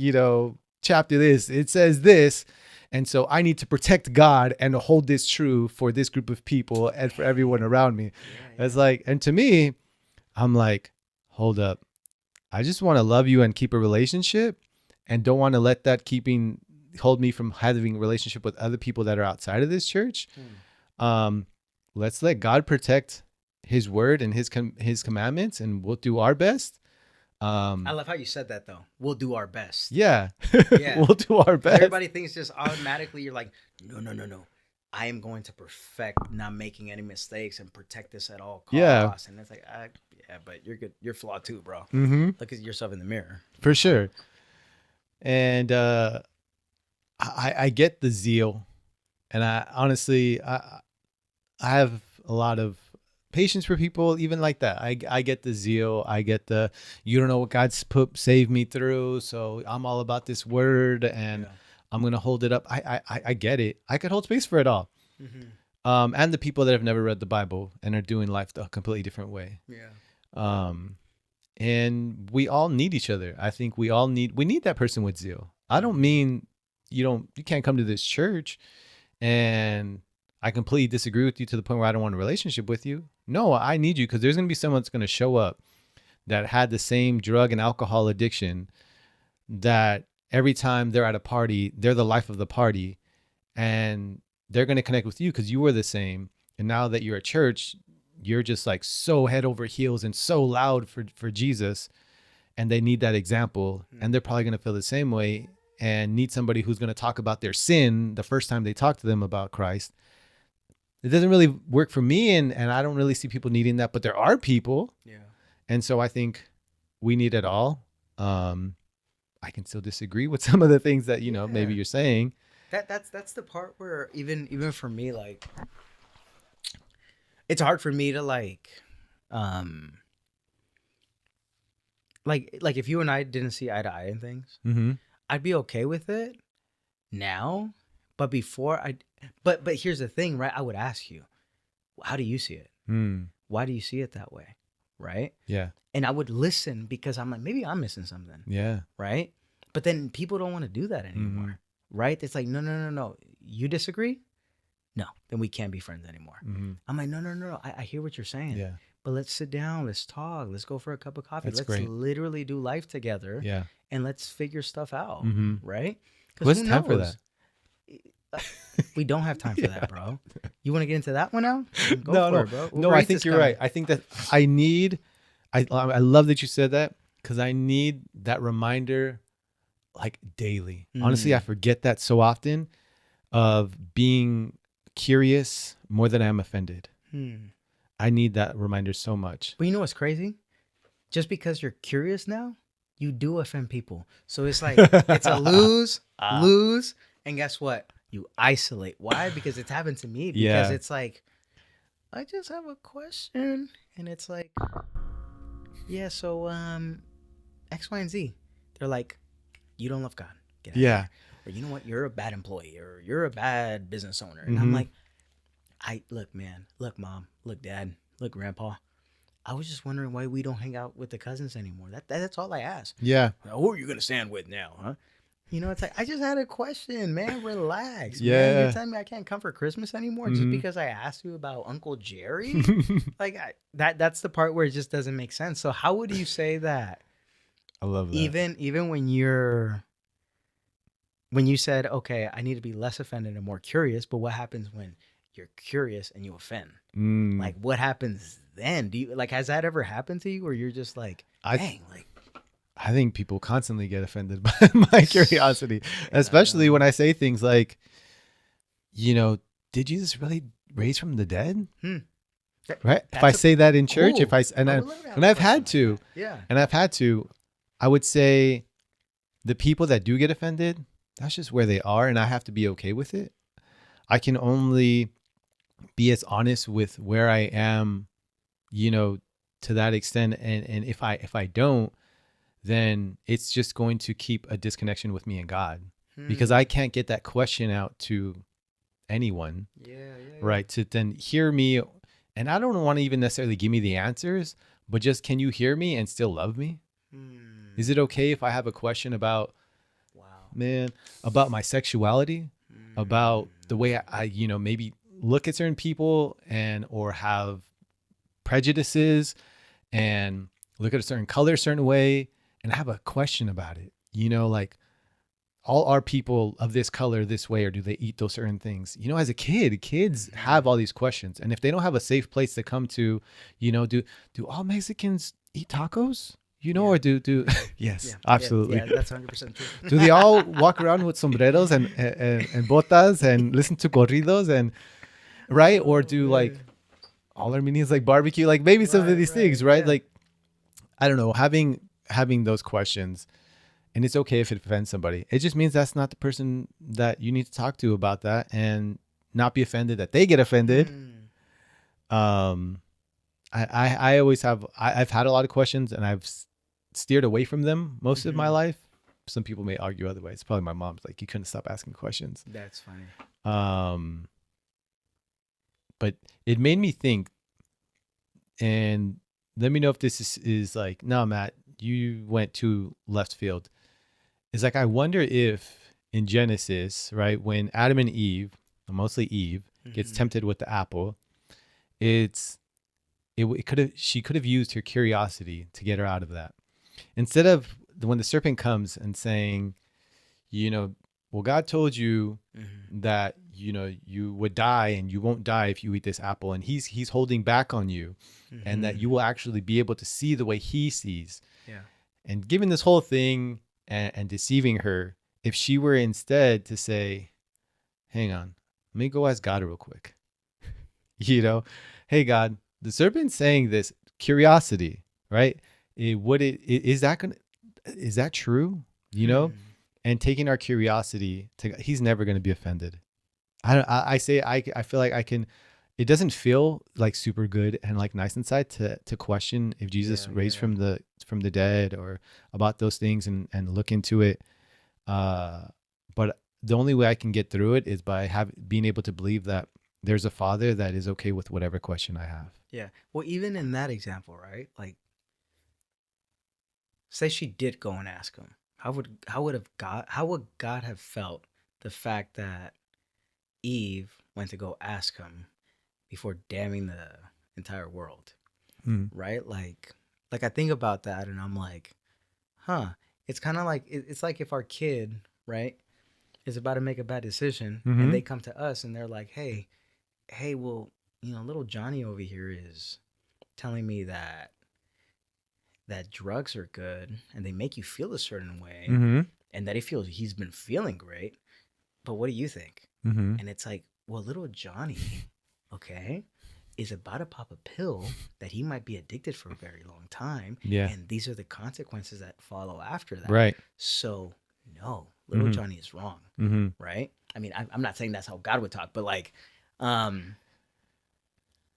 chapter this, it says this, and so I need to protect God and hold this true for this group of people and for everyone around me. It's like, and to me, I'm like, hold up, I just want to love you and keep a relationship, and don't want to let that hold me from having a relationship with other people that are outside of this church. Let's let God protect his word and his commandments, and we'll do our best.
I love how you said that though. We'll do our best.
Yeah. We'll do our best.
Everybody thinks just automatically you're like, no. I am going to perfect not making any mistakes and protect this at all costs.
Yeah. And
it's like, but you're good. You're flawed too, bro.
Mm-hmm.
Look at yourself in the mirror.
For sure. And I get the zeal, and I honestly, I have a lot of patience for people even like that. I get the zeal. I get the, you don't know what God's saved me through, so I'm all about this word, and I'm going to hold it up. I get it. I could hold space for it all. Mm-hmm. And the people that have never read the Bible and are doing life a completely different way. Yeah. And we all need each other. I think we need that person with zeal. I don't mean you can't come to this church and I completely disagree with you to the point where I don't want a relationship with you. No, I need you because there's going to be someone that's going to show up that had the same drug and alcohol addiction, that every time they're at a party, they're the life of the party, and they're going to connect with you because you were the same. And now that you're at church, you're just like so head over heels and so loud for Jesus, and they need that example. And they're probably going to feel the same way and need somebody who's going to talk about their sin the first time they talk to them about Christ. It doesn't really work for me, and I don't really see people needing that, but there are people. Yeah. And so I think we need it all. I can still disagree with some of the things that, maybe you're saying.
That's the part where even for me, like, it's hard for me to like if you and I didn't see eye to eye in things, I'd be okay with it now, but before but here's the thing, right? I would ask you, how do you see it? Why do you see it that way? Right? Yeah. And I would listen because I'm like, maybe I'm missing something. Yeah. Right? But then people don't want to do that anymore. Right? It's like, no. You disagree? No, then we can't be friends anymore. I'm like, no. I hear what you're saying. Yeah. But let's sit down. Let's talk. Let's go for a cup of coffee. Let's literally do life together. Yeah. And let's figure stuff out. Right?
What's time for that?
We don't have time for that, bro. You want to get into that one now? Go for it, bro.
No, I think you're right. I think that I love that you said that, because I need that reminder like daily. Honestly, I forget that so often, of being curious more than I'm offended. I need that reminder so much.
But you know what's crazy? Just because you're curious now, you do offend people. So it's like, it's a lose. And guess what? You isolate. Why? Because it's happened to me. Because it's like, I just have a question. And it's like, yeah, so X, Y, and Z. They're like, you don't love God. Get out of here. Or you know what? You're a bad employee, or you're a bad business owner. And I'm like, look, man, look, mom, look, dad, look, grandpa. I was just wondering why we don't hang out with the cousins anymore. That's all I ask.
Yeah.
Who are you gonna stand with now, huh? You know, it's like I just had a question, man. Relax, man. You're
Yeah.
telling me I can't come for Christmas anymore just
Hmm.
because I asked you about Uncle Jerry? Like that's the part where it just doesn't make sense. So how would you say that?
I love that.
Even when you said, okay, I need to be less offended and more curious, but what happens when you're curious and you offend?
Mm.
Like what happens then? Do you like has that ever happened to you where you're just like,
I
dang, like
I think people constantly get offended by my curiosity,
yeah, I
especially
know.
when I say things like, you know, did Jesus really raise from the dead?
Hmm. That,
Right? If I
that's a
say that in church, if
cool.
I s-
I would love to have
and
a
I've
question
had
like
to,
that. Yeah.
and I've had to, I would say the people that do get offended, that's just where they are, and I have to be okay with it. I can only be as honest with where I am, you know, to that extent, and if I don't, then it's just going to keep a disconnection with me and God, because I
Hmm.
can't get that question out to anyone,
Yeah, yeah, yeah.
right? To then hear me, and I don't want to even necessarily give me the answers, but just can you hear me and still love me? Is
Hmm.
it okay if I have a question about,
Wow.
man, about my sexuality,
Hmm.
about the way I maybe look at certain people and or have prejudices and look at a certain color a certain way and have a question about it. Like, all are people of this color this way, or do they eat those certain things? As a kid, kids have
Hmm.
all these questions, and if they don't have a safe place to come to, do all Mexicans eat tacos?
Yeah.
Or do
Hmm.
yes,
Yeah. Yeah.
absolutely.
Yeah. That's 100% true.
Do they all walk around with sombreros and botas and listen to corridos and right? Or
Oh
do like
man.
all Armenians like barbecue? Like maybe some of
Right.
these
Right.
things, right?
Yeah.
Like I don't know, having those questions, and it's okay if it offends somebody. It just means that's not the person that you need to talk to about that, and not be offended that they get offended.
Hmm.
Um, I always I've had a lot of questions, and I've steered away from them most of my
Hmm.
life. Some people may argue otherwise. Probably my mom's like, you couldn't stop asking questions.
That's funny.
Um, but it made me think, and let me know if this is like, no, Matt, you went to left field. It's like, I wonder if in Genesis, right, when Adam and Eve, mostly Eve, gets
Hmm.
tempted with the apple, it's it could have she could have used her curiosity to get her out of that. Instead of when the serpent comes and saying, you know, well, God told you
Hmm.
that you would die, and you won't die if you eat this apple, and he's holding back on you, and that
Hmm.
you will actually be able to see the way he sees.
Yeah.
And given this whole thing, and deceiving her, if she were instead to say, hang on, let me go ask God real quick. Hey God, the serpent's saying this, curiosity, right? Is that true? You know,
Hmm.
and taking our curiosity to, he's never going to be offended. I feel like I can. It doesn't feel like super good and like nice inside to question if Jesus
Yeah. Yeah.
raised
Yeah.
from the dead, or about those things, and look into it. But the only way I can get through it is by being able to believe that there's a father that is okay with whatever question I have.
Yeah. Well, even in that example, right? Like, say she did go and ask him. How would God have felt the fact that Eve went to go ask him before damning the entire world,
Mm.
right? Like I think about that and I'm like, huh? It's kind of like it's like if our kid, right, is about to make a bad decision and
Mm-hmm.
they come to us and they're like, hey, well, little Johnny over here is telling me that drugs are good and they make you feel a certain way
Mm-hmm.
and that he's been feeling great. But what do you think?
Mm-hmm.
And it's like, well, little Johnny, okay, is about to pop a pill that he might be addicted for a very long time.
Yeah.
And these are the consequences that follow after that.
Right.
So, no, little
Mm-hmm.
Johnny is wrong,
Mm-hmm.
right? I mean, I'm not saying that's how God would talk, but um,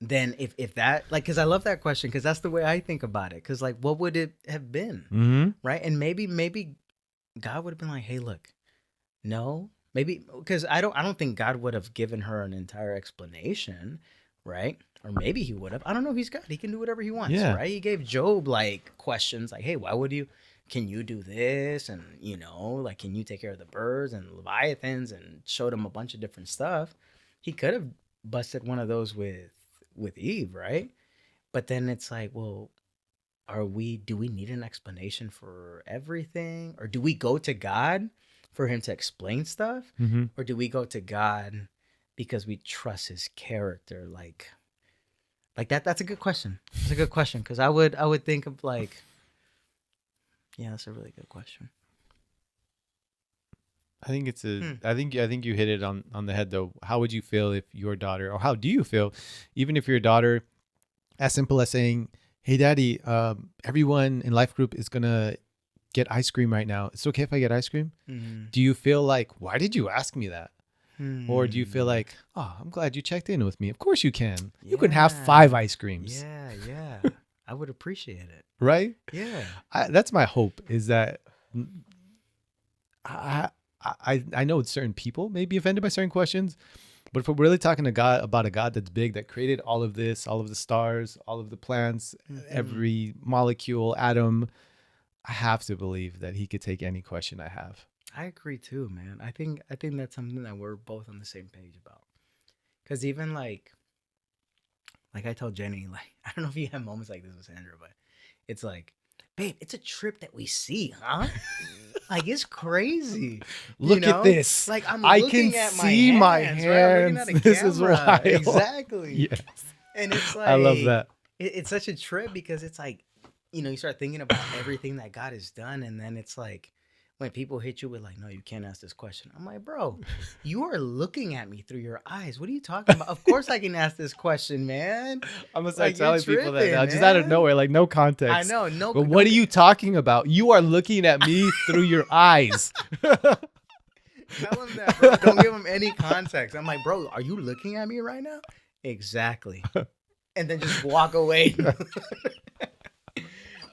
then if that, like, because I love that question, because that's the way I think about it. Because, like, what would it have been?
Mm-hmm.
Right. And maybe God would have been like, hey, look, no, maybe because I don't think God would have given her an entire explanation, right? Or maybe he would have. I don't know if he's God. He can do whatever he wants,
Yeah.
right? He gave Job like questions like, hey, why would you? Can you do this? And, like, can you take care of the birds and leviathans? And showed him a bunch of different stuff. He could have busted one of those with Eve, right? But then it's like, well, do we need an explanation for everything? Or do we go to God for him to explain stuff?
Mm-hmm.
Or do we go to God because we trust his character? Like that's a good question. That's a good question. Because I would think of like, yeah, that's a really good question.
I think I think you hit it on the head though. How would you feel if your daughter, or how do you feel, even if your daughter, as simple as saying, "Hey, Daddy, everyone in life group is gonna get ice cream right now. It's okay if I get ice cream."
Mm-hmm.
Do you feel like, why did you ask me that? Or do you feel like, oh, I'm glad you checked in with me. Of course you can. You can have 5 ice creams.
Yeah. I would appreciate it.
Right?
Yeah.
That's my hope, is that I know certain people may be offended by certain questions, but if we're really talking to God, about a God that's big, that created all of this, all of the stars, all of the plants, every molecule, atom, I have to believe that he could take any question I have.
I agree too, man. I think that's something that we're both on the same page about. Because even like I tell Jenny, like, I don't know if you have moments like this with Sandra, but it's like, babe, it's a trip that we see, huh? Like, it's crazy.
Look at this.
Like,
I can see my hands.
Right? I'm looking at a
This
camera.
is wild.
Exactly.
Yes.
And it's like,
I love that.
It's such a trip because it's like, you start thinking about everything that God has done, and then it's like, when people hit you with like, no, you can't ask this question. I'm like, bro, you are looking at me through your eyes. What are you talking about? Of course I can ask this question, man.
I'm gonna start
Like,
telling
you're
people that now,
tripping,
just out of
man.
nowhere, like no context.
I know, no.
But what are you talking about? You are looking at me through your eyes.
Tell him that, bro. Don't give him any context. I'm like, bro, are you looking at me right now? Exactly. And then just walk away.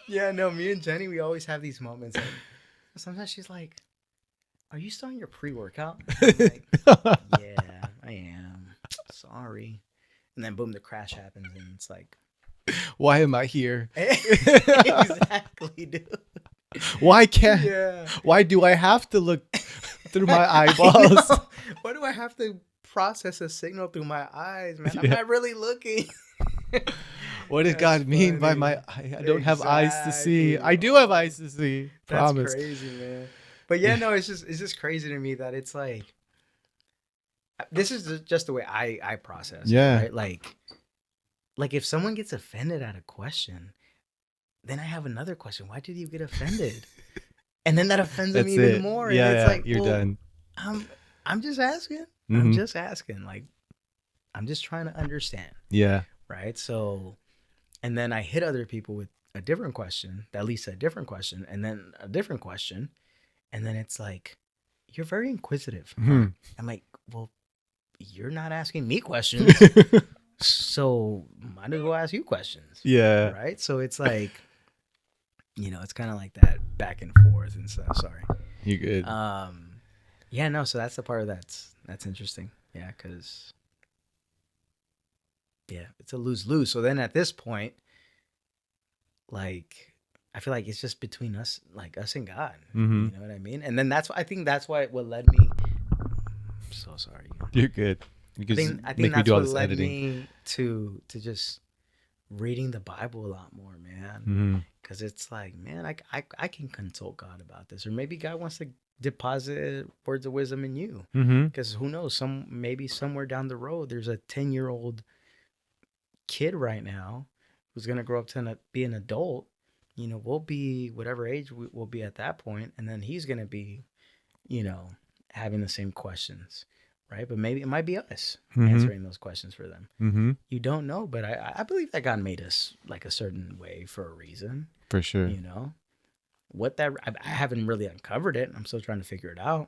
Yeah, no, me and Jenny, we always have these moments. Like, sometimes she's like, are you still on your pre-workout? I'm like, yeah, I am. Sorry. And then boom, the crash happens, and it's like,
why am I here?
Exactly, dude.
Why do I have to look through my eyeballs?
Why do I have to process a signal through my eyes, man? I'm not really looking.
What does God mean by I don't have eyes to see? I do have eyes to see. Promise.
That's crazy, man. But yeah, no, it's just crazy to me that it's like, this is just the way I process.
Yeah.
It, right? Like if someone gets offended at a question, then I have another question. Why did you get offended? And then that offends me even more.
Yeah,
and it's like,
you're done.
I'm just asking.
Mm-hmm.
I'm just asking. Like, I'm just trying to understand.
Yeah.
Right. So, and then I hit other people with a different question that leads to a different question, and then a different question, and then it's like, you're very inquisitive.
Mm-hmm.
I'm like, well, you're not asking me questions, so might as well ask you questions.
Yeah.
Right. So it's like, it's kind of like that back and forth and stuff. Sorry.
You good?
Yeah. No. So that's the part that's interesting. Yeah. Because. Yeah, it's a lose-lose. So then at this point, like, I feel like it's just between us, like us and God.
Mm-hmm.
You know what I mean? And then I think that's what led me. I'm so sorry.
You're good.
I think that's what led me to just reading the Bible a lot more, man. Because it's like, man, I can consult God about this, or maybe God wants to deposit words of wisdom in you. Because who knows? Maybe somewhere down the road, there's a 10-year-old kid right now who's going to grow up to be an adult. We'll be whatever age we'll be at that point, and then he's going to be having the same questions, right? But maybe it might be us answering those questions for them. You don't know, but I believe that God made us like a certain way for a reason,
for sure.
What that I haven't really uncovered it. I'm still trying to figure it out,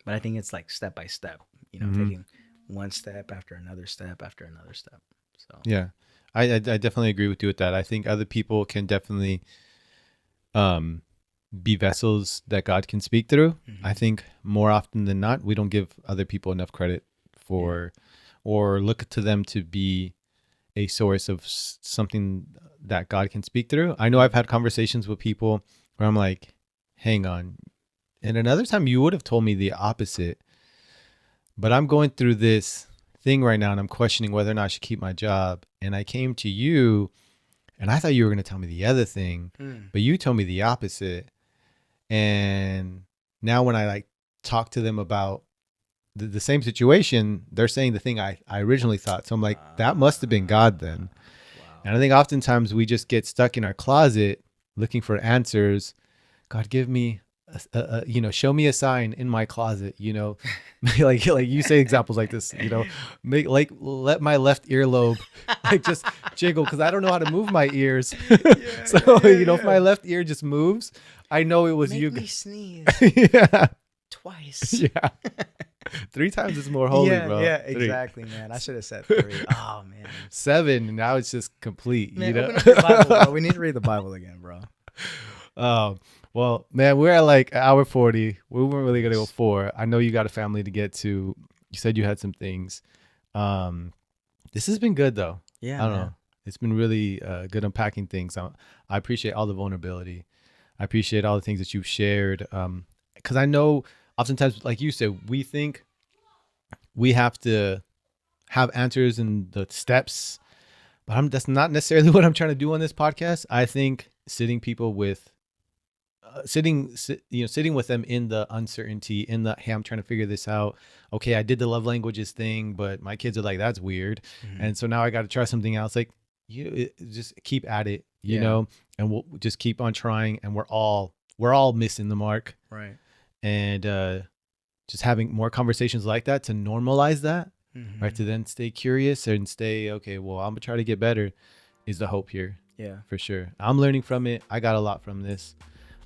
but I think it's like step by step, taking one step after another step after another step. So
yeah, I definitely agree with you with that. I think other people can definitely be vessels that God can speak through. I think more often than not, we don't give other people enough credit for or look to them to be a source of something that God can speak through. I know I've had conversations with people where I'm like, hang on. And another time you would have told me the opposite, but I'm going through this thing right now and I'm questioning whether or not I should keep my job. And I came to you and I thought you were going to tell me the other thing, but you told me the opposite. And now when I like talk to them about the same situation, they're saying the thing I originally thought. So I'm like, that must have been God then. Wow. And I think oftentimes we just get stuck in our closet looking for answers. God, give me show me a sign in my closet, like you say examples like this, let my left earlobe like just jiggle because I don't know how to move my ears. If my left ear just moves, I know it was you.
Make me sneeze.
Yeah.
Twice.
Yeah. 3 times is more holy, bro.
Yeah, exactly, man. I should have said 3. Oh man.
7. Now it's just complete.
Man, open up your Bible, bro. We need to read the Bible again, bro.
Well, man, we're at like hour 40. We weren't really gonna go 4. I know you got a family to get to. You said you had some things. This has been good though.
Yeah,
I don't know. It's been really good unpacking things. I appreciate all the vulnerability. I appreciate all the things that you've shared. Because I know oftentimes, like you said, we think we have to have answers and the steps, but that's not necessarily what I'm trying to do on this podcast. I think sitting with them in the uncertainty, in the, hey, I'm trying to figure this out. Okay, I did the love languages thing, but my kids are like, that's weird. Mm-hmm. And so now I got to try something else. Like, just keep at it, you know, and we'll just keep on trying. And we're all missing the mark.
Right.
And just having more conversations like that to normalize that, right? To then stay curious and stay, okay, well, I'm going to try to get better is the hope here. Yeah, for sure. I'm learning from it. I got a lot from this.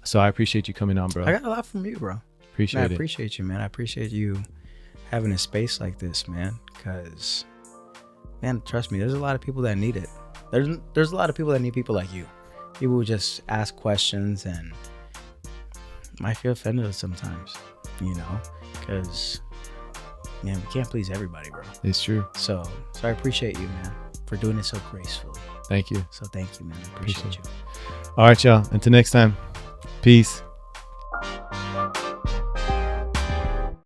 So I appreciate you coming on, bro.
I got a lot from you, bro.
Appreciate it.
I appreciate you, man. I appreciate you having a space like this, man. Because, man, trust me, there's a lot of people that need it. There's a lot of people that need people like you. People who just ask questions and might feel offended sometimes, because, man, we can't please everybody, bro.
It's true.
So I appreciate you, man, for doing it so gracefully.
Thank you.
So thank you, man. I appreciate you.
All right, y'all. Until next time. Peace.